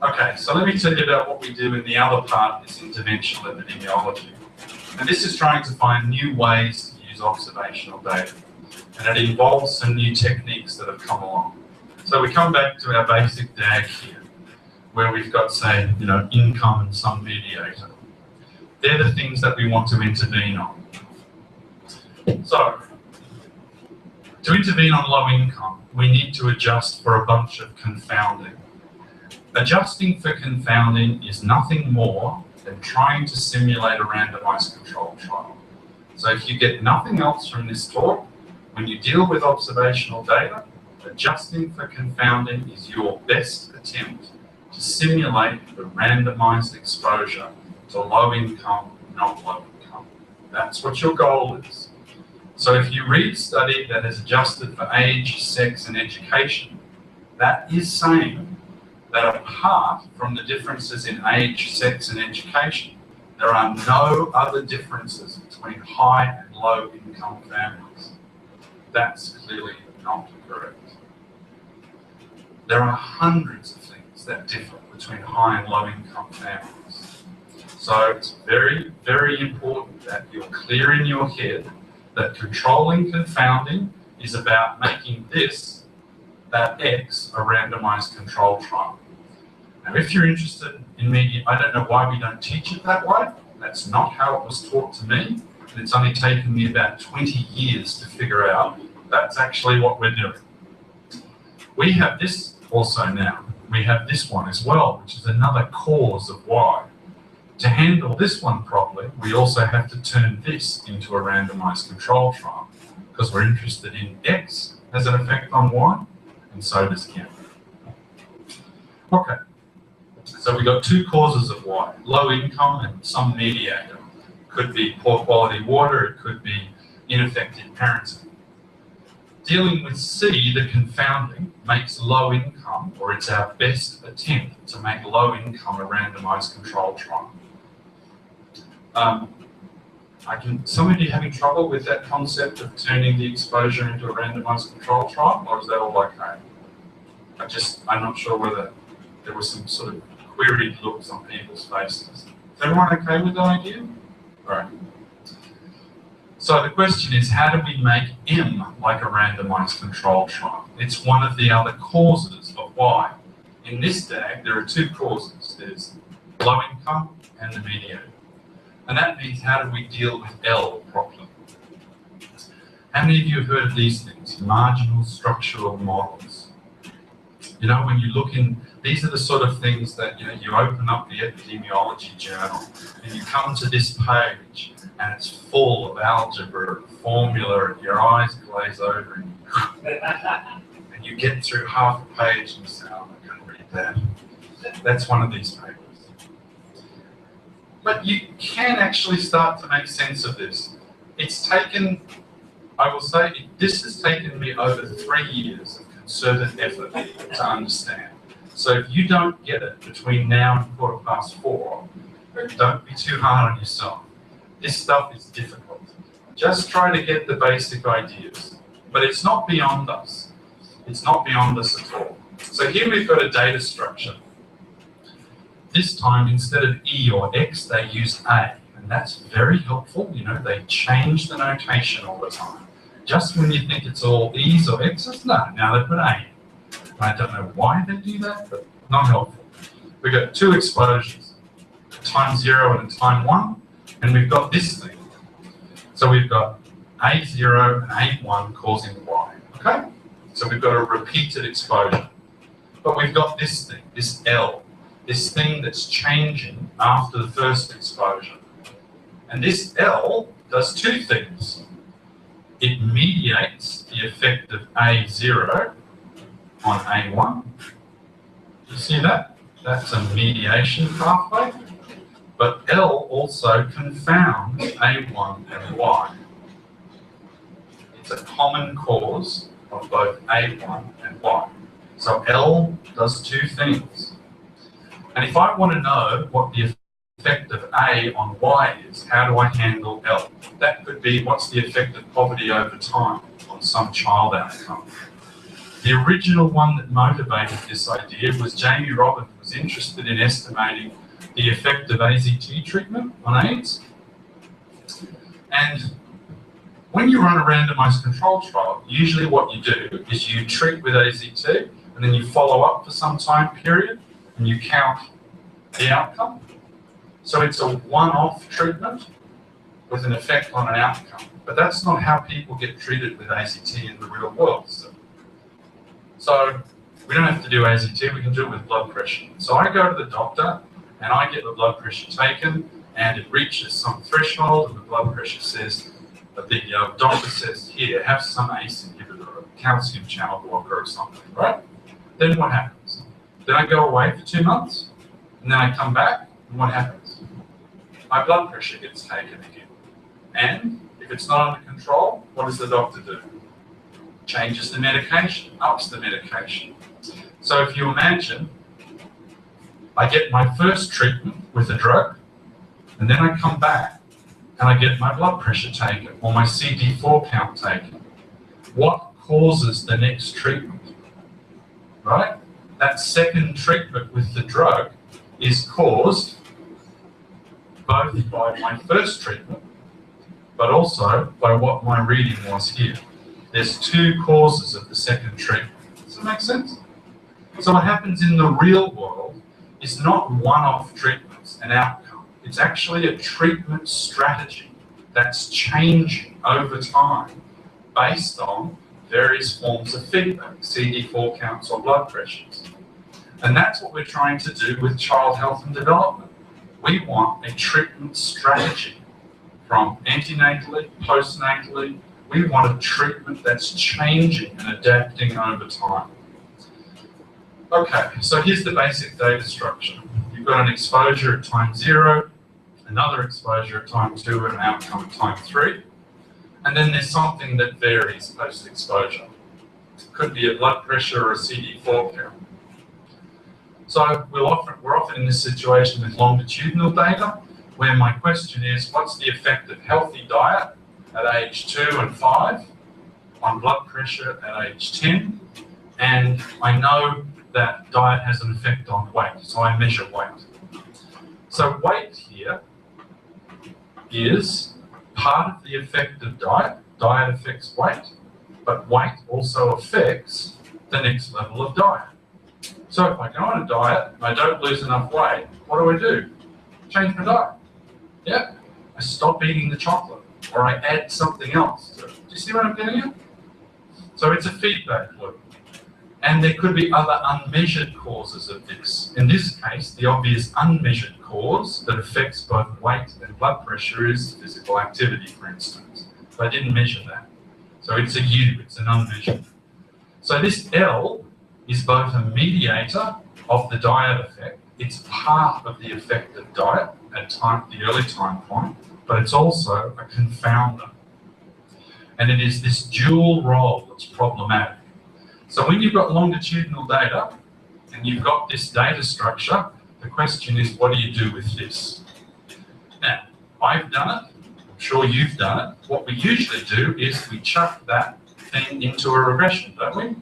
Speaker 2: Okay, so let me tell you about what we do in the other part of this interventional epidemiology. And this is trying to find new ways to use observational data. And it involves some new techniques that have come along. So we come back to our basic DAG here, where we've got, say, income and some mediator. They're the things that we want to intervene on. So, to intervene on low income, we need to adjust for a bunch of confounding. Adjusting for confounding is nothing more than trying to simulate a randomized controlled trial. So if you get nothing else from this talk, when you deal with observational data, adjusting for confounding is your best attempt to simulate the randomized exposure to low income, not low income. That's what your goal is. So if you read a study that is adjusted for age, sex, and education, that is saying that apart from the differences in age, sex, and education, there are no other differences between high and low income families. That's clearly not correct. There are hundreds of things that differ between high and low income families. So it's very, very important that you're clear in your head that controlling confounding is about making that X, a randomized control trial. Now, if you're interested in media, I don't know why we don't teach it that way. That's not how it was taught to me. And it's only taken me about 20 years to figure out that's actually what we're doing. We have this also now. We have this one as well, which is another cause of why. To handle this one properly, we also have to turn this into a randomized control trial because we're interested in X has an effect on Y, and so does M. Okay, so we've got two causes of Y, low income and some mediator. Could be poor quality water, it could be ineffective parenting. Dealing with C, the confounding, makes low income, or it's our best attempt to make low income a randomized control trial. Some of you having trouble with that concept of turning the exposure into a randomized control trial, or is that all okay? I'm not sure whether there was some sort of queried looks on people's faces. Is everyone okay with the idea? All right. So the question is, how do we make M like a randomized control trial? It's one of the other causes of Y. In this DAG, there are two causes. There's low income and the mediator. And that means, how do we deal with L properly? How many of you have heard of these things? Marginal structural models. When you look in, these are the sort of things that, you open up the epidemiology journal and you come to this page and it's full of algebra, formula and your eyes glaze over and you get through half a page and you say, oh, I can't read that. That's one of these papers. But you can actually start to make sense of this. It's taken, I will say, this has taken me over 3 years of concerted effort to understand. So if you don't get it between now and 4:15, don't be too hard on yourself. This stuff is difficult. Just try to get the basic ideas. But it's not beyond us. It's not beyond us at all. So here we've got a data structure. This time, instead of E or X, they use A. And that's very helpful. You know, they change the notation all the time. Just when you think it's all E's or X's, no, now they put A. I don't know why they do that, but not helpful. We've got 2 exposures, time 0 and time 1, and we've got this thing. So we've got A0 and A1 causing Y, okay? So we've got a repeated exposure. But we've got this thing, this L, this thing that's changing after the first exposure. And this L does 2 things. It mediates the effect of A0 on A1. You see that? That's a mediation pathway. But L also confounds A1 and Y. It's a common cause of both A1 and Y. So L does 2 things. And if I want to know what the effect of A on Y is, how do I handle L? That could be what's the effect of poverty over time on some child outcome. The original one that motivated this idea was Jamie Robbins was interested in estimating the effect of AZT treatment on AIDS. And when you run a randomized control trial, usually what you do is you treat with AZT and then you follow up for some time period and you count the outcome. So it's a one-off treatment with an effect on an outcome. But that's not how people get treated with AZT in the real world. So we don't have to do AZT, we can do it with blood pressure. So I go to the doctor and I get the blood pressure taken and it reaches some threshold and the blood pressure says, the doctor says, here, have some ACE inhibitor, a calcium channel blocker or something, right? Then what happens? Then I go away for 2 months and then I come back and what happens? My blood pressure gets taken again. And if it's not under control, what does the doctor do? Changes the medication, ups the medication. So if you imagine, I get my first treatment with a drug, and then I come back and I get my blood pressure taken or my CD4 count taken. What causes the next treatment? Right? That second treatment with the drug is caused both by my first treatment, but also by what my reading was here. There's 2 causes of the second treatment. Does that make sense? So what happens in the real world is not one-off treatments and outcome. It's actually a treatment strategy that's changing over time based on various forms of feedback, CD4 counts or blood pressures. And that's what we're trying to do with child health and development. We want a treatment strategy from antenatally, postnatally. We want a treatment that's changing and adapting over time. Okay, so here's the basic data structure. You've got an exposure at time 0, another exposure at time 2, and an outcome at time 3. And then there's something that varies post-exposure. It could be a blood pressure or a CD4 count. So we're often in this situation with longitudinal data, where my question is, what's the effect of healthy diet at age 2 and 5 on blood pressure at age 10? And I know that diet has an effect on weight, so I measure weight. So weight here is part of the effect of diet. Diet affects weight, but weight also affects the next level of diet. So if I go on a diet and I don't lose enough weight, what do? Change my diet. Yeah, I stop eating the chocolate or I add something else to it. Do you see what I'm getting at? So it's a feedback loop. And there could be other unmeasured causes of this. In this case, the obvious unmeasured cause that affects both weight and blood pressure is physical activity, for instance. They didn't measure that. So it's a U, it's an unmeasured. So this L is both a mediator of the diet effect, it's part of the effect of diet at the early time point, but it's also a confounder. And it is this dual role that's problematic. So when you've got longitudinal data and you've got this data structure, the question is, what do you do with this? Now, I've done it, I'm sure you've done it. What we usually do is we chuck that thing into a regression, don't we?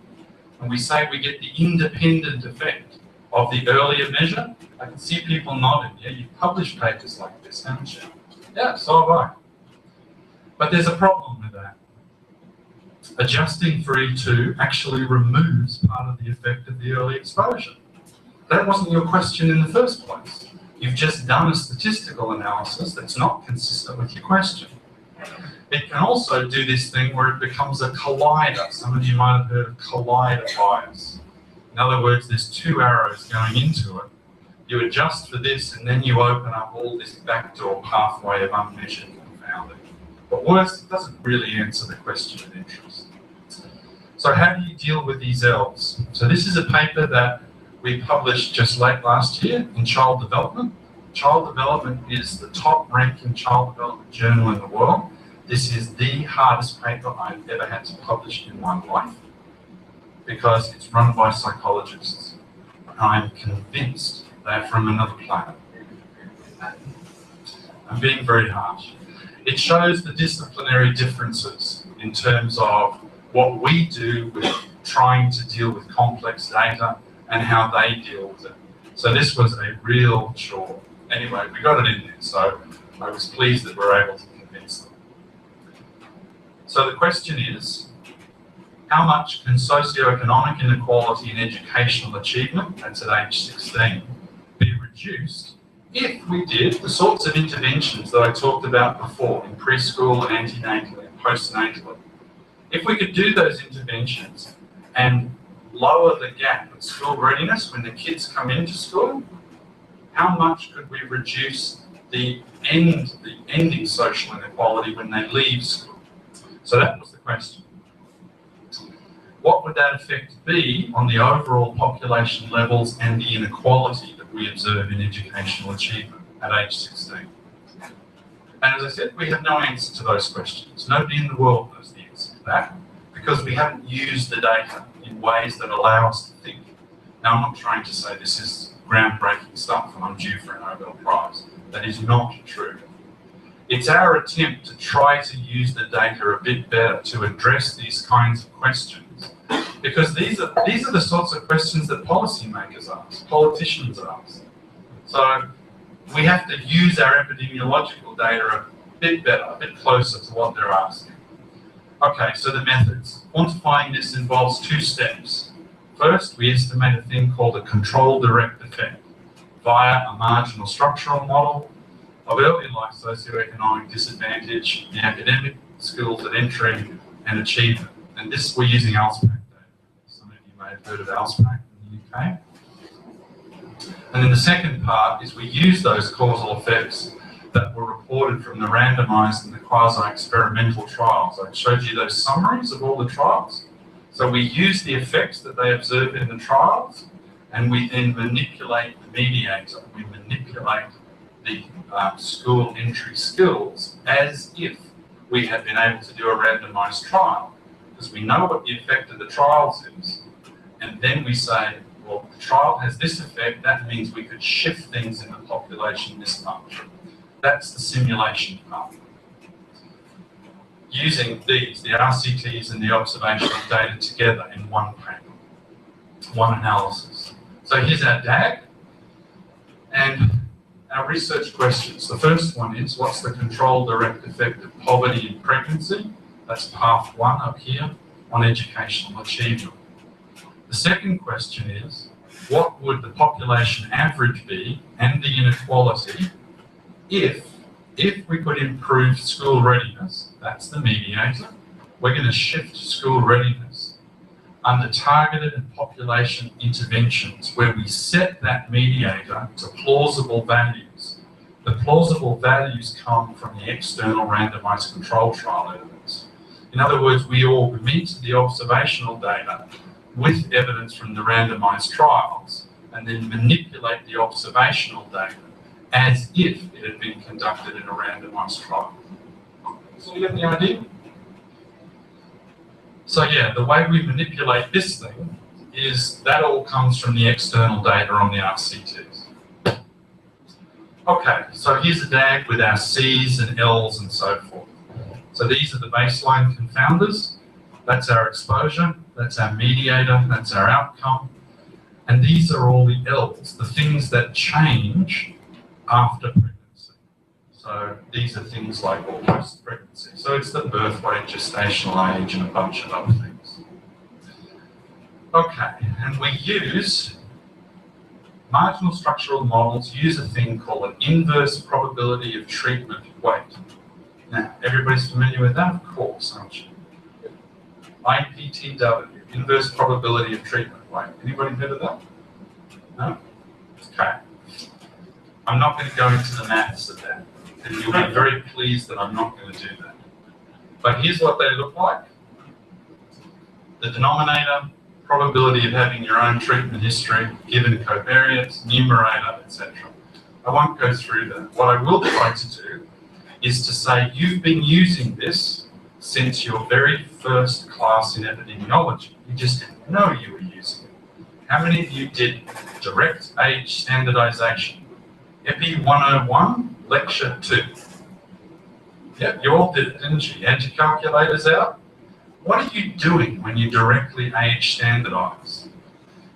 Speaker 2: And we say we get the independent effect of the earlier measure. I can see people nodding. Yeah, you've published papers like this, haven't you? Yeah, so have I. But there's a problem with that. Adjusting for E2 actually removes part of the effect of the early exposure. That wasn't your question in the first place. You've just done a statistical analysis that's not consistent with your question. It can also do this thing where it becomes a collider. Some of you might have heard of collider bias. In other words, there's two arrows going into it. You adjust for this and then you open up all this backdoor pathway of unmeasured confounding. But worse, it doesn't really answer the question of interest. So how do you deal with these L's? So this is a paper that we published just late last year in Child Development. Child Development is the top ranking child development journal in the world. This is the hardest paper I've ever had to publish in my life because it's run by psychologists. I'm convinced they're from another planet. I'm being very harsh. It shows the disciplinary differences in terms of what we do with trying to deal with complex data and how they deal with it. So this was a real chore. Anyway, we got it in there, so I was pleased that we were able to convince them. So the question is, how much can socioeconomic inequality in educational achievement, that's at age 16, be reduced if we did the sorts of interventions that I talked about before in preschool and antenatally and postnatally? If we could do those interventions and lower the gap at school readiness when the kids come into school, how much could we reduce the ending social inequality when they leave school? So that was the question. What would that effect be on the overall population levels and the inequality that we observe in educational achievement at age 16? And as I said, we have no answer to those questions. Nobody in the world knows the answer to that because we haven't used the data in ways that allow us to think. Now, I'm not trying to say this is groundbreaking stuff and I'm due for a Nobel Prize. That is not true. It's our attempt to try to use the data a bit better to address these kinds of questions, because these are the sorts of questions that policymakers ask, politicians ask. So we have to use our epidemiological data a bit better, a bit closer to what they're asking. Okay, so the methods. Quantifying this involves two steps. First, we estimate a thing called a control direct effect via a marginal structural model of early life socioeconomic disadvantage in academic skills at entry and achievement. And this, we're using ALSPAC data. Some of you may have heard of ALSPAC in the UK. And then the second part is we use those causal effects that were reported from the randomized and the quasi-experimental trials. I showed you those summaries of all the trials. So we use the effects that they observe in the trials, and we then manipulate the mediator. We manipulate the school entry skills as if we had been able to do a randomized trial, because we know what the effect of the trials is. And then we say, well, the trial has this effect, that means we could shift things in the population this much. That's the simulation part. Using these, the RCTs and the observational data together in one paper, one analysis. So here's our DAG and our research questions. The first one is, what's the control direct effect of poverty in pregnancy? That's path 1 up here on educational achievement. The second question is, what would the population average be and the inequality if we could improve school readiness? That's the mediator. We're going to shift school readiness under targeted and population interventions where we set that mediator to plausible values. The plausible values come from the external randomized control trial evidence. In other words, we augment the observational data with evidence from the randomized trials and then manipulate the observational data as if it had been conducted in a randomized trial. So you get the idea? So yeah, the way we manipulate this thing is that all comes from the external data on the RCTs. Okay, so here's a DAG with our C's and L's and so forth. So these are the baseline confounders. That's our exposure, that's our mediator, that's our outcome. And these are all the L's, the things that change after pregnancy. So these are things like post-pregnancy. So it's the birth weight, gestational age, and a bunch of other things. Okay, and we use marginal structural models use a thing called an inverse probability of treatment weight. Now, everybody's familiar with that? Of course, aren't you? IPTW, inverse probability of treatment weight. Anybody heard of that? No? Okay. I'm not going to go into the maths of that, and you'll be very pleased that I'm not going to do that. But here's what they look like. The denominator, probability of having your own treatment history, given covariates, numerator, etc. I won't go through that. What I will try to do is to say you've been using this since your very first class in epidemiology. You just didn't know you were using it. How many of you did direct age standardization? Epi 101, lecture 2. Yeah, you all did it, didn't you? You had your calculators out. What are you doing when you directly age standardize?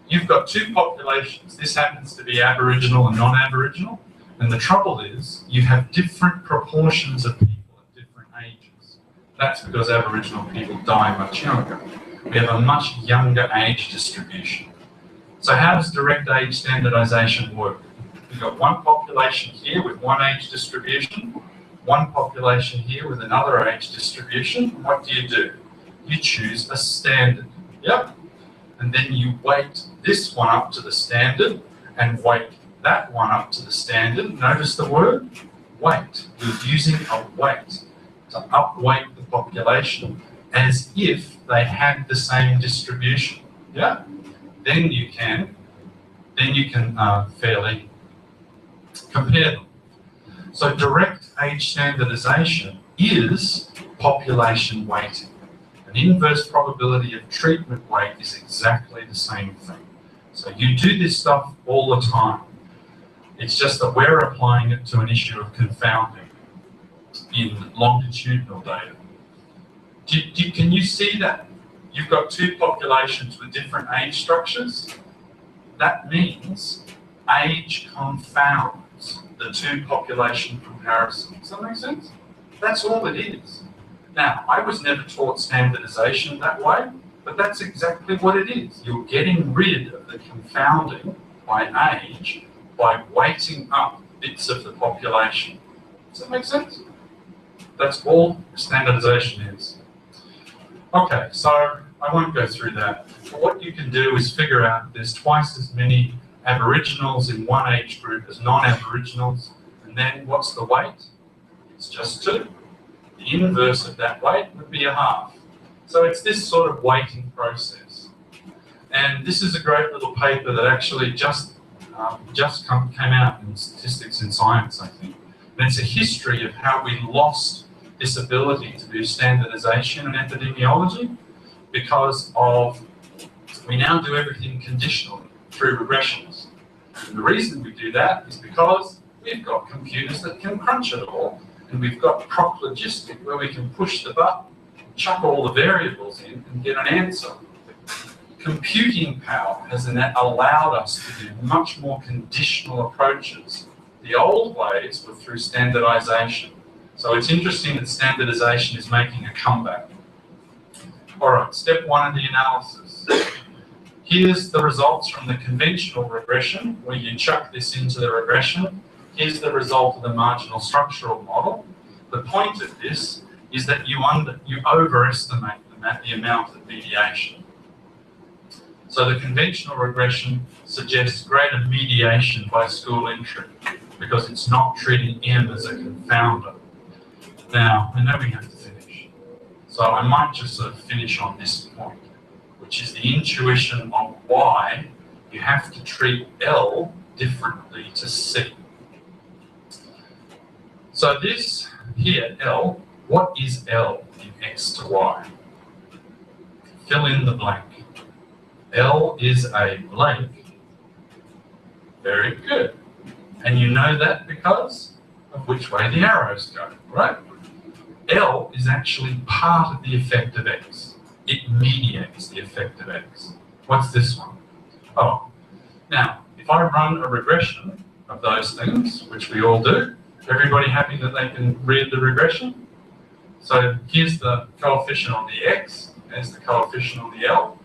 Speaker 2: You've got two populations. This happens to be Aboriginal and non-Aboriginal. And the trouble is, you have different proportions of people at different ages. That's because Aboriginal people die much younger. We have a much younger age distribution. So how does direct age standardization work? We've got one population here with one age distribution, one population here with another age distribution. What do? You choose a standard. Yep. And then you weight this one up to the standard and weight that one up to the standard. Notice the word weight. We're using a weight to upweight the population as if they had the same distribution. Yeah. Then you can fairly compare them. So direct age standardization is population weighting. An inverse probability of treatment weight is exactly the same thing. So you do this stuff all the time. It's just that we're applying it to an issue of confounding in longitudinal data. Can you see that? You've got two populations with different age structures. That means age confounds the two population comparisons. Does that make sense? That's all it is. Now, I was never taught standardization that way, but that's exactly what it is. You're getting rid of the confounding by age by weighting up bits of the population. Does that make sense? That's all standardization is. Okay, so I won't go through that. But what you can do is figure out there's twice as many Aboriginals in one age group as non-Aboriginals, and then what's the weight? It's just 2. The inverse of that weight would be a half. So it's this sort of weighting process. And this is a great little paper that actually just came out in Statistics in Science, I think. And it's a history of how we lost this ability to do standardization in epidemiology because of we now do everything conditionally through regressions. And the reason we do that is because we've got computers that can crunch it all, and we've got proc logistic where we can push the button, chuck all the variables in, and get an answer. Computing power has allowed us to do much more conditional approaches. The old ways were through standardization. So it's interesting that standardization is making a comeback. All right, step 1 of the analysis. Here's the results from the conventional regression, where you chuck this into the regression. Here's the result of the marginal structural model. The point of this is that you overestimate the amount of mediation. So the conventional regression suggests greater mediation by school entry because it's not treating M as a confounder. Now, I know we have to finish. So I might just sort of finish on this point, which is the intuition of why you have to treat L differently to C. So this here, L, what is L in X to Y? Fill in the blank. L is a blank. Very good. And you know that because of which way the arrows go, right? L is actually part of the effect of X. It mediates the effect of X. What's this one? Oh, now, if I run a regression of those things, which we all do, everybody happy that they can read the regression? So here's the coefficient on the X, there's the coefficient on the L,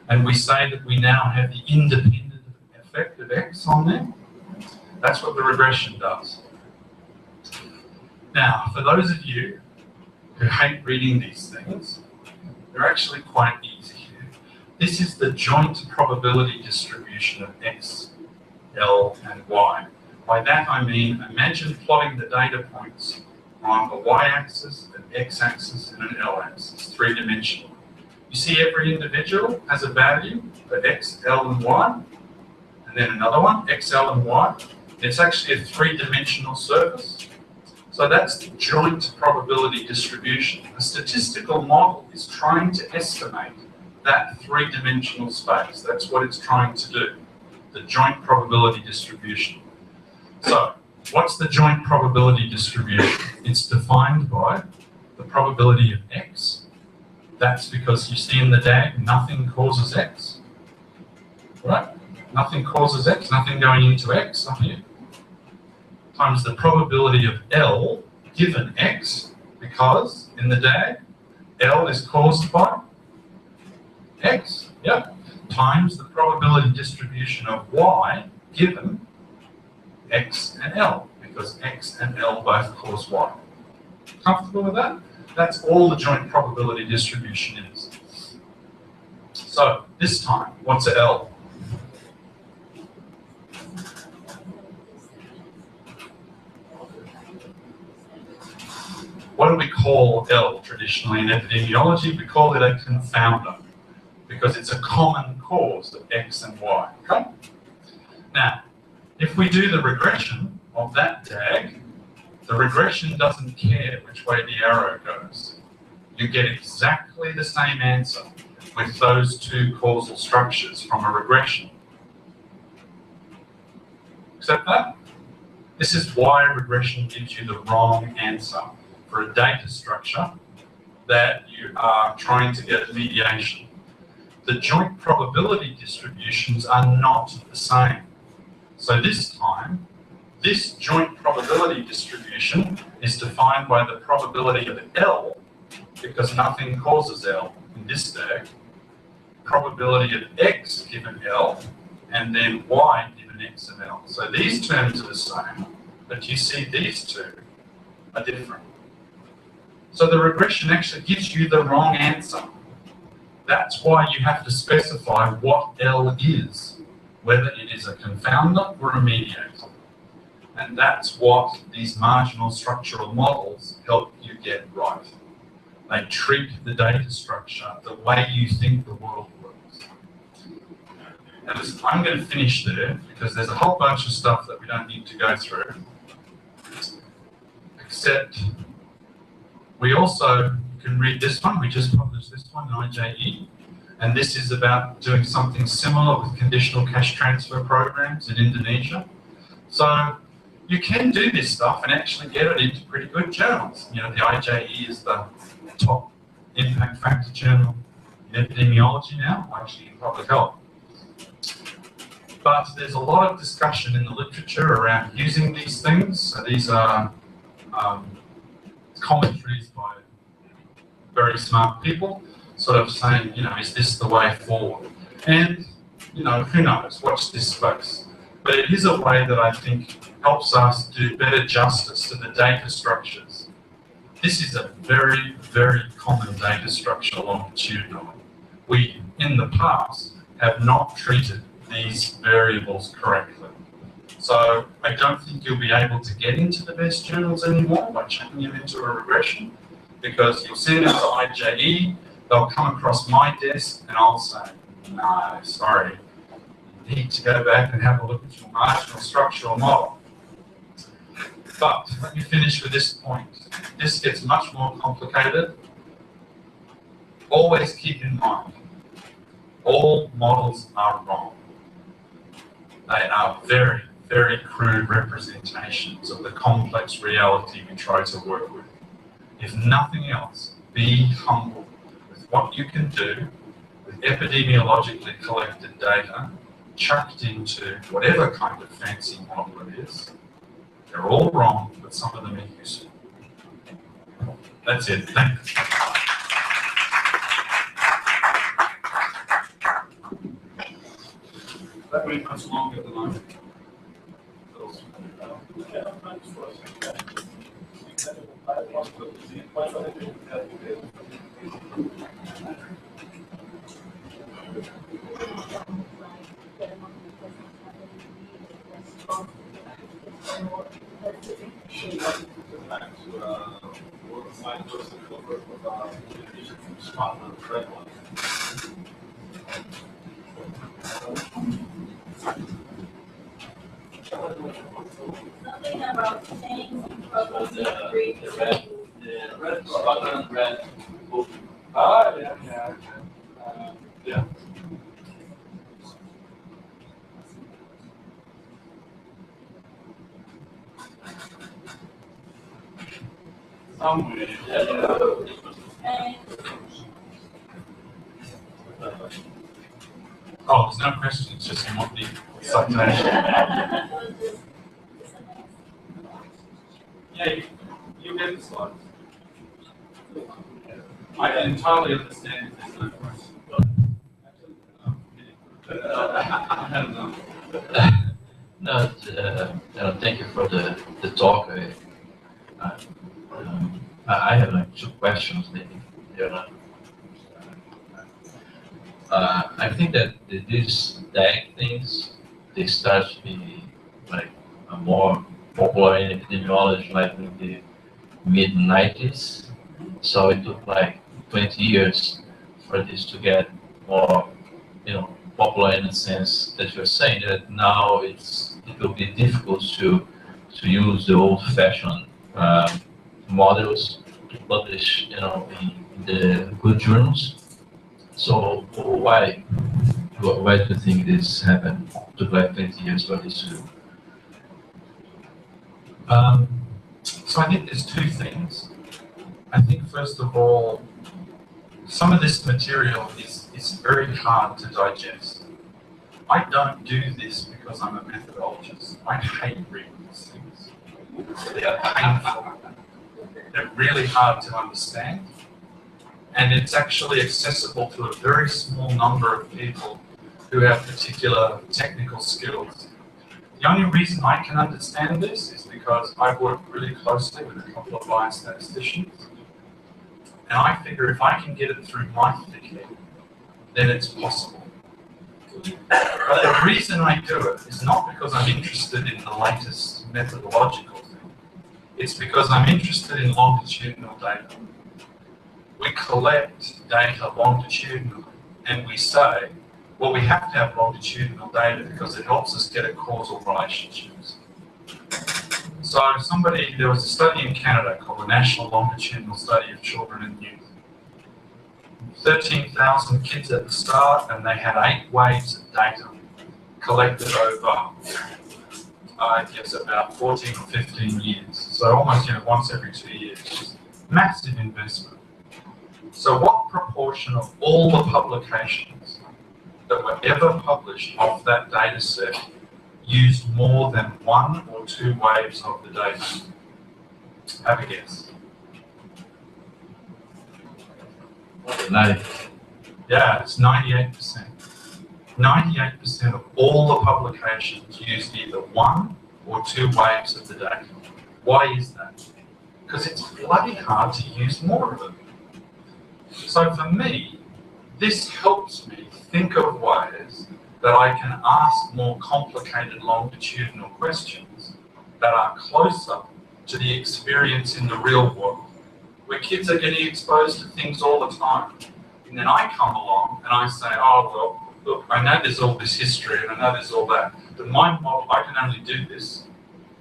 Speaker 2: and we say that we now have the independent effect of X on there. That's what the regression does. Now, for those of you who hate reading these things, they're actually quite easy. This is the joint probability distribution of X, L, and Y. By that I mean, imagine plotting the data points on a y-axis, an x-axis, and an l-axis, three-dimensional. You see every individual has a value for x, l, and y, and then another one, x, l, and y. It's actually a three-dimensional surface. So that's the joint probability distribution. A statistical model is trying to estimate that three-dimensional space. That's what it's trying to do, the joint probability distribution. So, what's the joint probability distribution? It's defined by the probability of x. That's because you see in the DAG, nothing causes x. Right? Nothing causes x, nothing going into x up here. Times the probability of L given x, because in the DAG, L is caused by x. Yep. Times the probability distribution of y given x and L, because x and L both cause y. Comfortable with that? That's all the joint probability distribution is. So, this time, what's a L? What do we call L traditionally in epidemiology? We call it a confounder, because it's a common cause of x and y. Okay? Now, if we do the regression of that DAG, the regression doesn't care which way the arrow goes. You get exactly the same answer with those two causal structures from a regression. Accept that? This is why regression gives you the wrong answer for a data structure that you are trying to get mediation. The joint probability distributions are not the same. So this time, this joint probability distribution is defined by the probability of L, because nothing causes L in this DAG, probability of X given L, and then Y given X and L. So these terms are the same, but you see these two are different. So the regression actually gives you the wrong answer. That's why you have to specify what L is, whether it is a confounder or a mediator. And that's what these marginal structural models help you get right. They treat the data structure the way you think the world works. Now listen, I'm going to finish there because there's a whole bunch of stuff that we don't need to go through. Except we also can read this one. We just published this one in IJE. And this is about doing something similar with conditional cash transfer programs in Indonesia. So you can do this stuff and actually get it into pretty good journals. You know, the IJE is the top impact factor journal in epidemiology now, actually in public health. But there's a lot of discussion in the literature around using these things. So these are commentaries by very smart people, sort of saying, you know, is this the way forward? And, you know, who knows, watch this space. But it is a way that I think helps us do better justice to the data structures. This is a very, very common data structure longitudinally. We, in the past, have not treated these variables correctly. So I don't think you'll be able to get into the best journals anymore by chucking them into a regression. Because you'll send it to IJE, they'll come across my desk and I'll say, no, sorry, you need to go back and have a look at your marginal structural model. But let me finish with this point. This gets much more complicated. Always keep in mind, all models are wrong. They are very, very crude representations of the complex reality we try to work with. If nothing else, be humble with what you can do with epidemiologically collected data chucked into whatever kind of fancy model it is. They're all wrong, but some of them are useful. That's it. Thanks. That went much longer than I
Speaker 4: Something about things and probably agree to
Speaker 1: Red Scotland, red. Ah, yeah, yeah. Yeah. Somewhere.
Speaker 4: and
Speaker 2: Oh, there's no question, it's just not the citation. Yeah, you get the slides. I entirely understand if there's no question. I don't know.
Speaker 5: No, thank you for the talk. I have like two questions. I think that these DAG things, they start to be like more popular in epidemiology like in the mid-90s. So it took like 20 years for this to get more, popular in the sense that you're saying that now it will be difficult to use the old-fashioned models to publish, in the good journals. So why do you think this happened? It took like 20 years for this to.
Speaker 2: So I think there's two things. I think first of all, some of this material is very hard to digest. I don't do this because I'm a methodologist. I hate reading these things. They are painful. They're really hard to understand. And it's actually accessible to a very small number of people who have particular technical skills. The only reason I can understand this is because I've worked really closely with a couple of biostatisticians. And I figure if I can get it through my thick head, then it's possible. But the reason I do it is not because I'm interested in the latest methodological thing. It's because I'm interested in longitudinal data. We collect data longitudinally and we say, well, we have to have longitudinal data because it helps us get at causal relationships. So there was a study in Canada called the National Longitudinal Study of Children and Youth. 13,000 kids at the start, and they had 8 waves of data collected over, I guess, about 14 or 15 years. So almost, once every 2 years. Massive investment. So what proportion of all the publications that were ever published off that data set used more than 1 or 2 waves of the data? Have a guess. Yeah, it's 98%. 98% of all the publications used either 1 or 2 waves of the data. Why is that? Because it's bloody hard to use more of them. So for me, this helps me think of ways that I can ask more complicated longitudinal questions that are closer to the experience in the real world. where kids are getting exposed to things all the time. And then I come along and I say, oh, well, look, I know there's all this history and I know there's all that, but my model, I can only do this.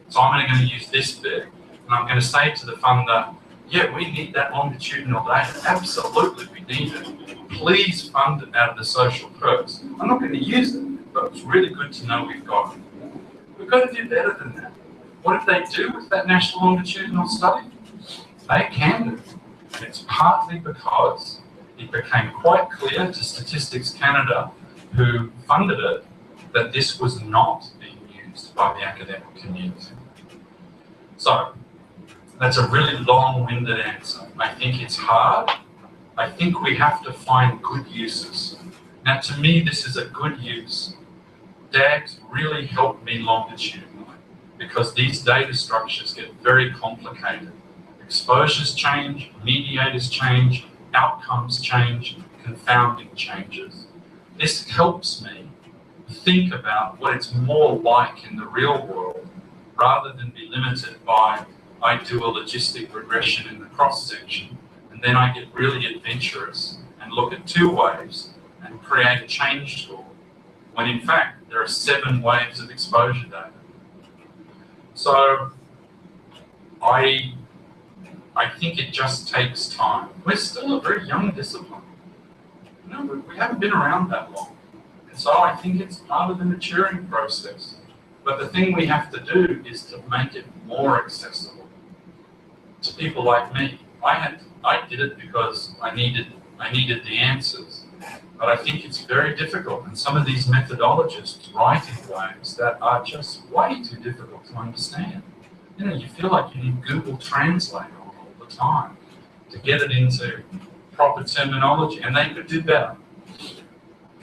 Speaker 2: So I'm only going to use this bit. And I'm going to say to the funder, yeah, we need that longitudinal data. Absolutely, we need it. Please fund it out of the social perks. I'm not going to use it, but it's really good to know we've got it. We've got to do better than that. What did they do with that national longitudinal study? They canned it. And it's partly because it became quite clear to Statistics Canada, who funded it, that this was not being used by the academic community. So, that's a really long-winded answer. I think it's hard. I think we have to find good uses. Now, to me, this is a good use. DAGs really help me longitudinally because these data structures get very complicated. Exposures change, mediators change, outcomes change, confounding changes. This helps me think about what it's more like in the real world rather than be limited by I do a logistic regression in the cross-section and then I get really adventurous and look at 2 waves and create a change tool when in fact there are 7 waves of exposure data. So I think it just takes time. We're still a very young discipline. You know, we haven't been around that long. And so I think it's part of the maturing process. But the thing we have to do is to make it more accessible to people like me. I did it because I needed the answers. But I think it's very difficult. And some of these methodologists write in ways that are just way too difficult to understand. You know, you feel like you need Google Translate all the time to get it into proper terminology, and they could do better.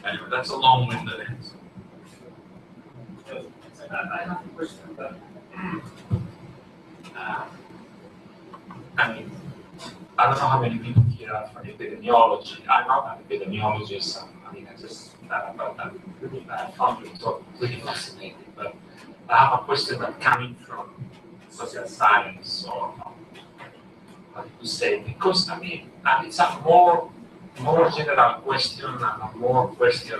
Speaker 2: Anyway, that's a long-winded answer.
Speaker 3: I have a question that, I mean, I don't know how many people here are from epidemiology. I'm not an epidemiologist. I mean, I just I found it really fascinating. But I have a question that coming from social science or how do you say? Because I mean, it's a more general question and a more question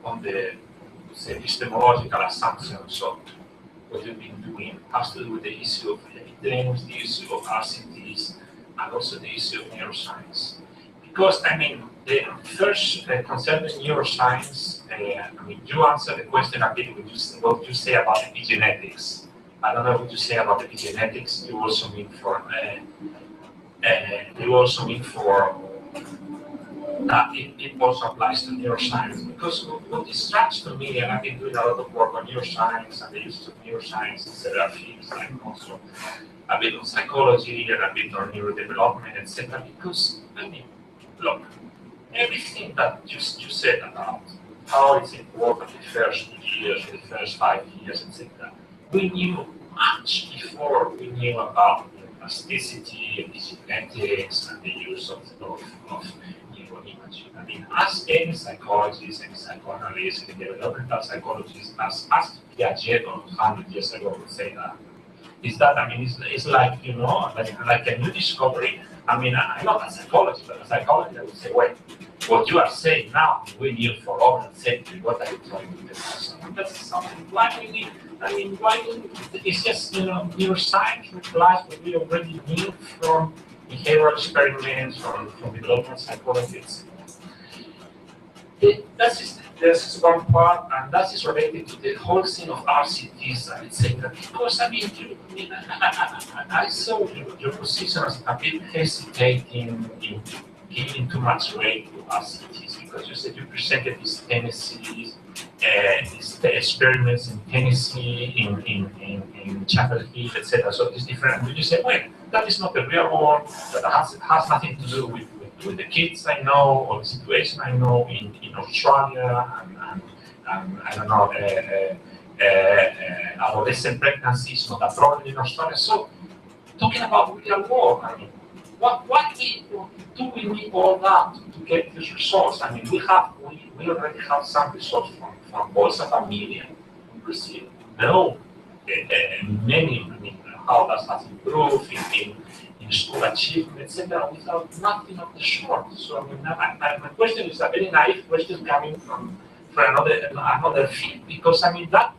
Speaker 3: on the say epistemological assumptions of what you've been doing has to do with the issue of evidence, the issue of RCTs, and also the issue of neuroscience. Because I mean, the first concerning neuroscience, I mean, you answered the question a bit with what you say about epigenetics. I don't know what you say about epigenetics. You also mean for that it also applies to neuroscience, because what distracts to me, and I've been doing a lot of work on neuroscience and the use of neuroscience in several fields, like also a bit on psychology and a bit on neurodevelopment, etc. Because I mean, look, everything that you said about how it's important the first 2 years, the first 5 years, etc. We knew much before we knew about plasticity, epigenetics, and the use of neuroimaging. I mean, as any psychologist, any psychoanalyst, any developmental psychologist, as Piaget 100 years ago would say that, is that, I mean, it's like, you know, like a new discovery. I mean, I'm not a psychologist, but a psychologist, I would say, wait, what you are saying now, we knew for over a century. What are you trying to do? That's something. Why we need? I mean, why it's just, you know, neuroscience replies what we already knew from behavioral experiments, from development psychology. That's one part, and that is related to the whole thing of RCTs, I would say that, because I mean, I saw your position as a bit hesitating in giving too much weight to RCTs, because you said you presented these Tennessee, these experiments in Tennessee, in Chapel Hill, etc. So it's different. And you say, well, that is not the real world, that has nothing to do with the kids I know, or the situation I know in Australia, and I don't know, adolescent pregnancy is not a problem in Australia. So, talking about real world, I mean, why do we need all that to get these results? I mean, we already have some results from Bolsa Familia in Brazil. No, many, I mean, how that has improved in in school achievement, etc., without nothing of the sort. So I mean, my question is a very naive question coming from another field, because I mean that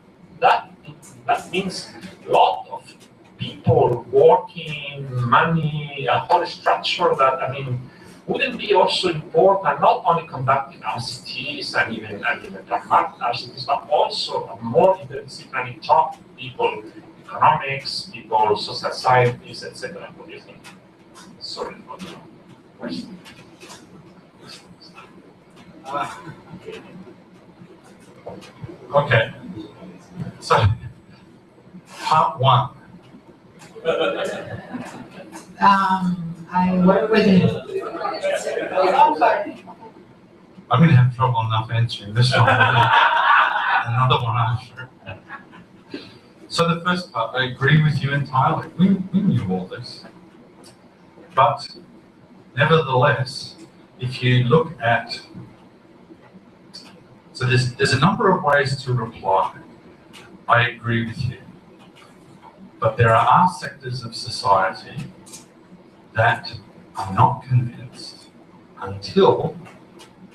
Speaker 3: means a lot of people working, money, a whole structure that I mean wouldn't be also important, not only conducting RCTs and even pragmatic RCTs, but also a more interdisciplinary talk, people, economics, people, social sciences, etc. What do you think? Sorry for the question.
Speaker 2: Okay. So, part one.
Speaker 6: I work with it.
Speaker 2: I'm going to have trouble enough answering this one. Another one after. So the first part, I agree with you entirely. We knew all this. But nevertheless, if you look at, so there's a number of ways to reply. I agree with you. But there are sectors of society that are not convinced until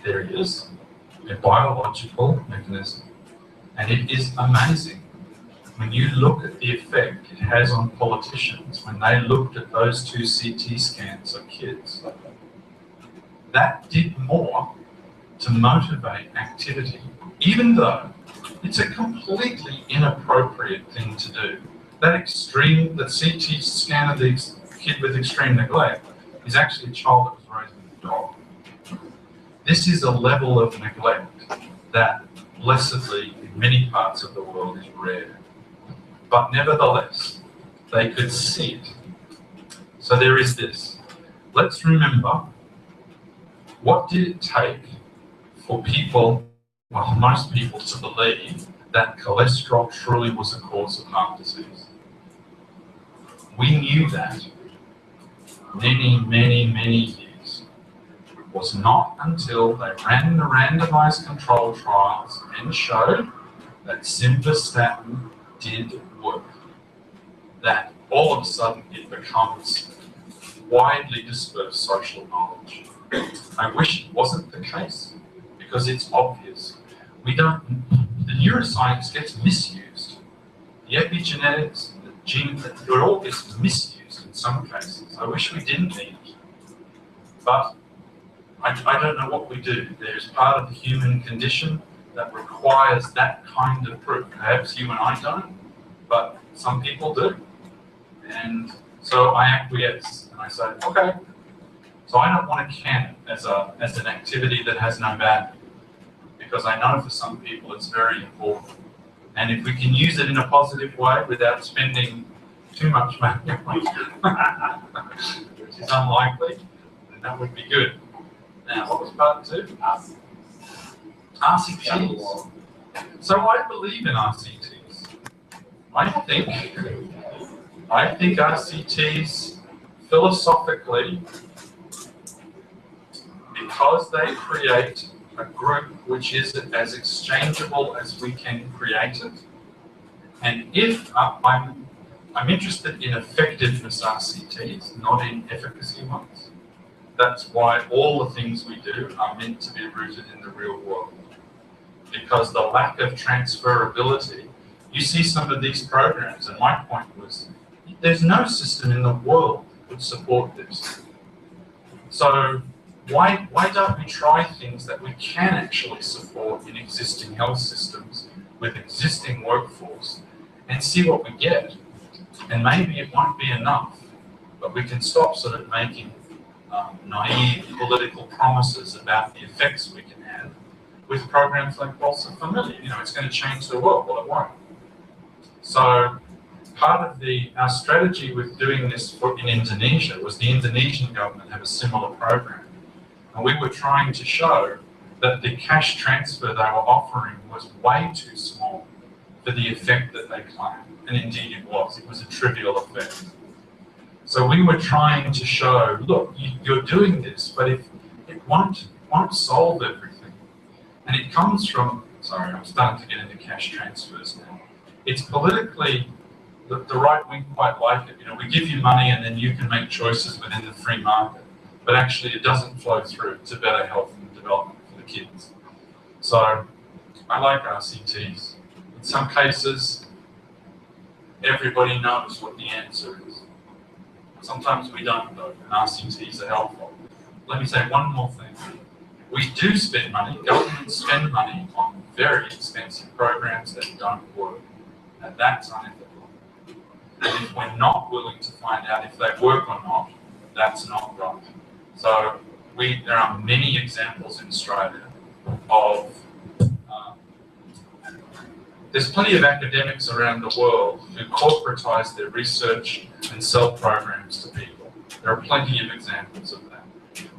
Speaker 2: there is a biological mechanism. And it is amazing when you look at the effect it has on politicians when they looked at those 2 CT scans of kids. That did more to motivate activity, even though it's a completely inappropriate thing to do. That CT scan of the kid with extreme neglect is actually a child that was raised with a dog. This is a level of neglect that, blessedly, in many parts of the world is rare. But nevertheless, they could see it. So there is this. Let's remember, what did it take for people, well, most people, to believe that cholesterol truly was a cause of heart disease? We knew that many, many, many years. It was not until they ran the randomized control trials and showed that simvastatin did work that all of a sudden it becomes widely dispersed social knowledge. I wish it wasn't the case, because it's obvious. The neuroscience gets misused. The epigenetics, the gene, it all gets misused in some cases. I wish we didn't need it. But I don't know what we do. There's part of the human condition that requires that kind of proof. Perhaps you and I don't, but some people do. And so I acquiesce and I say, okay. So I don't want to can it as an activity that has no value, because I know for some people it's very important. And if we can use it in a positive way without spending too much money, which is unlikely, then that would be good. Now, what was part 2? RCTs. So I believe in RCTs. I think RCTs philosophically, because they create a group which is as exchangeable as we can create it. And if I'm interested in effectiveness RCTs, not in efficacy ones. That's why all the things we do are meant to be rooted in the real world. Because the lack of transferability, you see some of these programs, and my point was, there's no system in the world that could support this. So why don't we try things that we can actually support in existing health systems with existing workforce and see what we get? And maybe it won't be enough, but we can stop sort of making naive political promises about the effects we can have with programs like Bolsa Familia. You know, it's going to change the world. Well, it won't. So part of our strategy with doing this in Indonesia was the Indonesian government had a similar program. And we were trying to show that the cash transfer they were offering was way too small for the effect that they claimed. And indeed it was. It was a trivial effect. So we were trying to show, look, you're doing this, but it won't solve everything. And it comes from, sorry, I'm starting to get into cash transfers now. It's politically the right wing quite like it. You know, we give you money and then you can make choices within the free market. But actually it doesn't flow through to better health and development for the kids. So I like RCTs. In some cases, everybody knows what the answer is. Sometimes we don't know, and RCTs are helpful. Let me say one more thing. We do spend money, governments spend money on very expensive programs that don't work, and that's unethical. And if we're not willing to find out if they work or not, that's not right. So there are many examples in Australia of there's plenty of academics around the world who corporatise their research and sell programs to people. There are plenty of examples of that.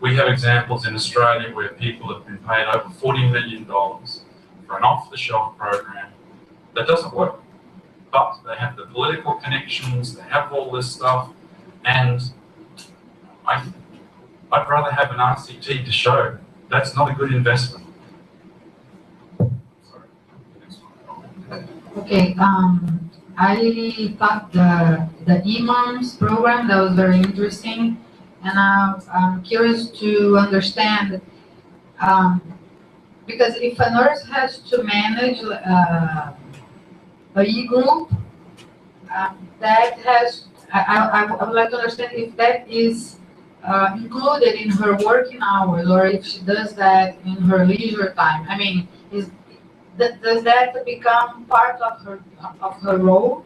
Speaker 2: We have examples in Australia where people have been paid over $40 million for an off-the-shelf program that doesn't work. But they have the political connections, they have all this stuff, and I'd rather have an RCT to show that's not a good investment.
Speaker 6: Okay, I thought the imams program, that was very interesting, and I'm curious to understand, because if a nurse has to manage a e-group, that has, I would like to understand if that is included in her working hours, or if she does that in her leisure time. I mean, does that become part of her role,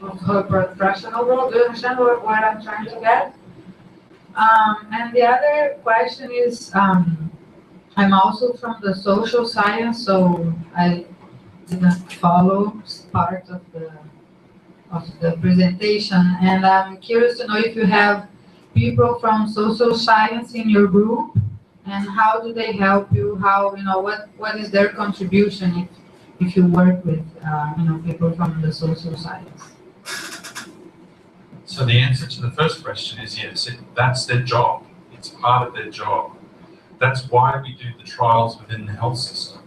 Speaker 6: of her professional role? Do you understand what I'm trying to get? And the other question is, I'm also from the social science, so I didn't follow part of the presentation, and I'm curious to know if you have people from social science in your group, and how do they help you? How, what is their contribution if you work with, people from the social science?
Speaker 2: So the answer to the first question is yes, that's their job. It's part of their job. That's why we do the trials within the health system.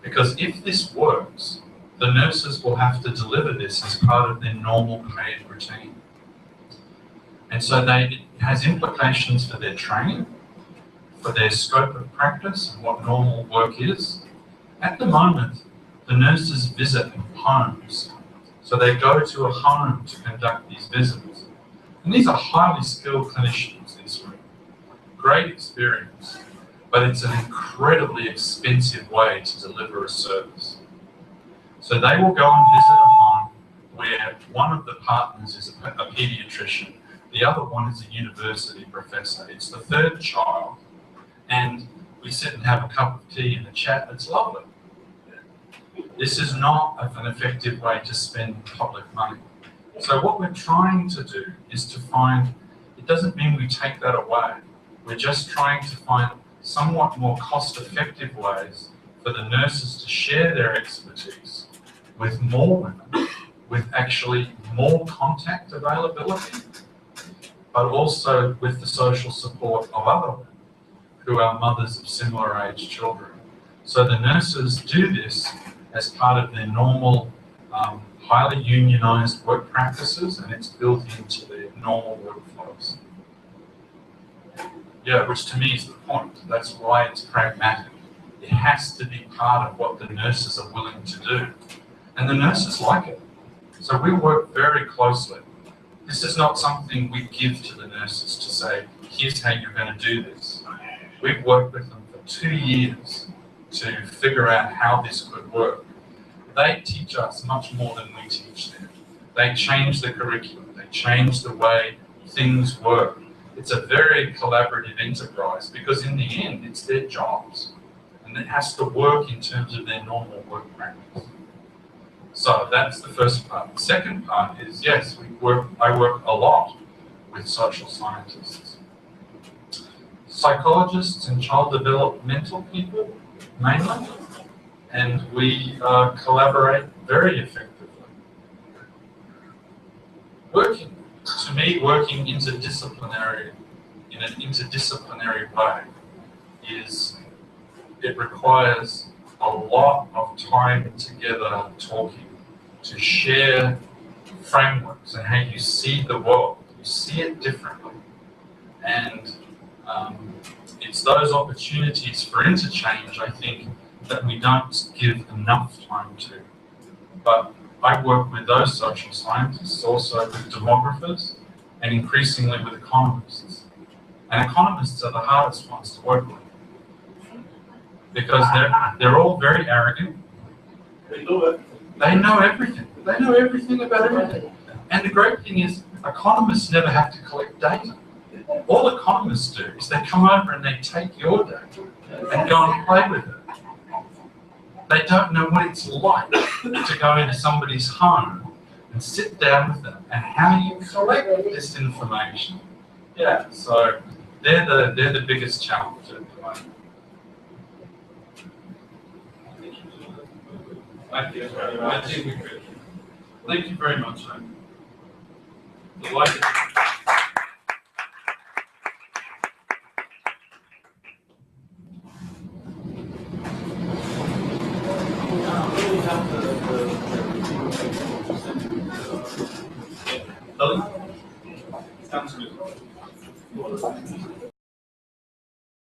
Speaker 2: Because if this works, the nurses will have to deliver this as part of their normal paid routine. And so it has implications for their training, for their scope of practice and what normal work is. At the moment, the nurses visit homes. So they go to a home to conduct these visits. And these are highly skilled clinicians, these women. Great experience, but it's an incredibly expensive way to deliver a service. So they will go and visit a home where one of the partners is a pediatrician, the other one is a university professor. It's the third child. And we sit and have a cup of tea and a chat. It's lovely. This is not an effective way to spend public money. So what we're trying to do is to find, it doesn't mean we take that away. We're just trying to find somewhat more cost-effective ways for the nurses to share their expertise with more women, with actually more contact availability, but also with the social support of other women who are mothers of similar age children. So the nurses do this as part of their normal, highly unionised work practices, and it's built into their normal workflows. Yeah, which to me is the point. That's why it's pragmatic. It has to be part of what the nurses are willing to do. And the nurses like it. So we work very closely. This is not something we give to the nurses to say, here's how you're going to do this. We've worked with them for 2 years to figure out how this could work. They teach us much more than we teach them. They change the curriculum. They change the way things work. It's a very collaborative enterprise because in the end, it's their jobs. And it has to work in terms of their normal work practice. So that's the first part. The second part is, yes, I work a lot with social scientists. Psychologists and child developmental people, mainly, and we collaborate very effectively. Working interdisciplinary, in an interdisciplinary way, it requires a lot of time together talking, to share frameworks and how you see the world. You see it differently. And it's those opportunities for interchange, I think, that we don't give enough time to. But I work with those social scientists, also with demographers, and increasingly with economists. And economists are the hardest ones to work with because they're all very arrogant.
Speaker 1: They do it.
Speaker 2: They know everything. They know everything about everything. And the great thing is, economists never have to collect data. All economists do is they come over and they take your data and go and play with it. They don't know what it's like to go into somebody's home and sit down with them and how you collect this information. Yeah, so they're the biggest challenge at the moment. Thank you. I think we could. Thank you very much, Jonh. Delighted.
Speaker 1: Really have the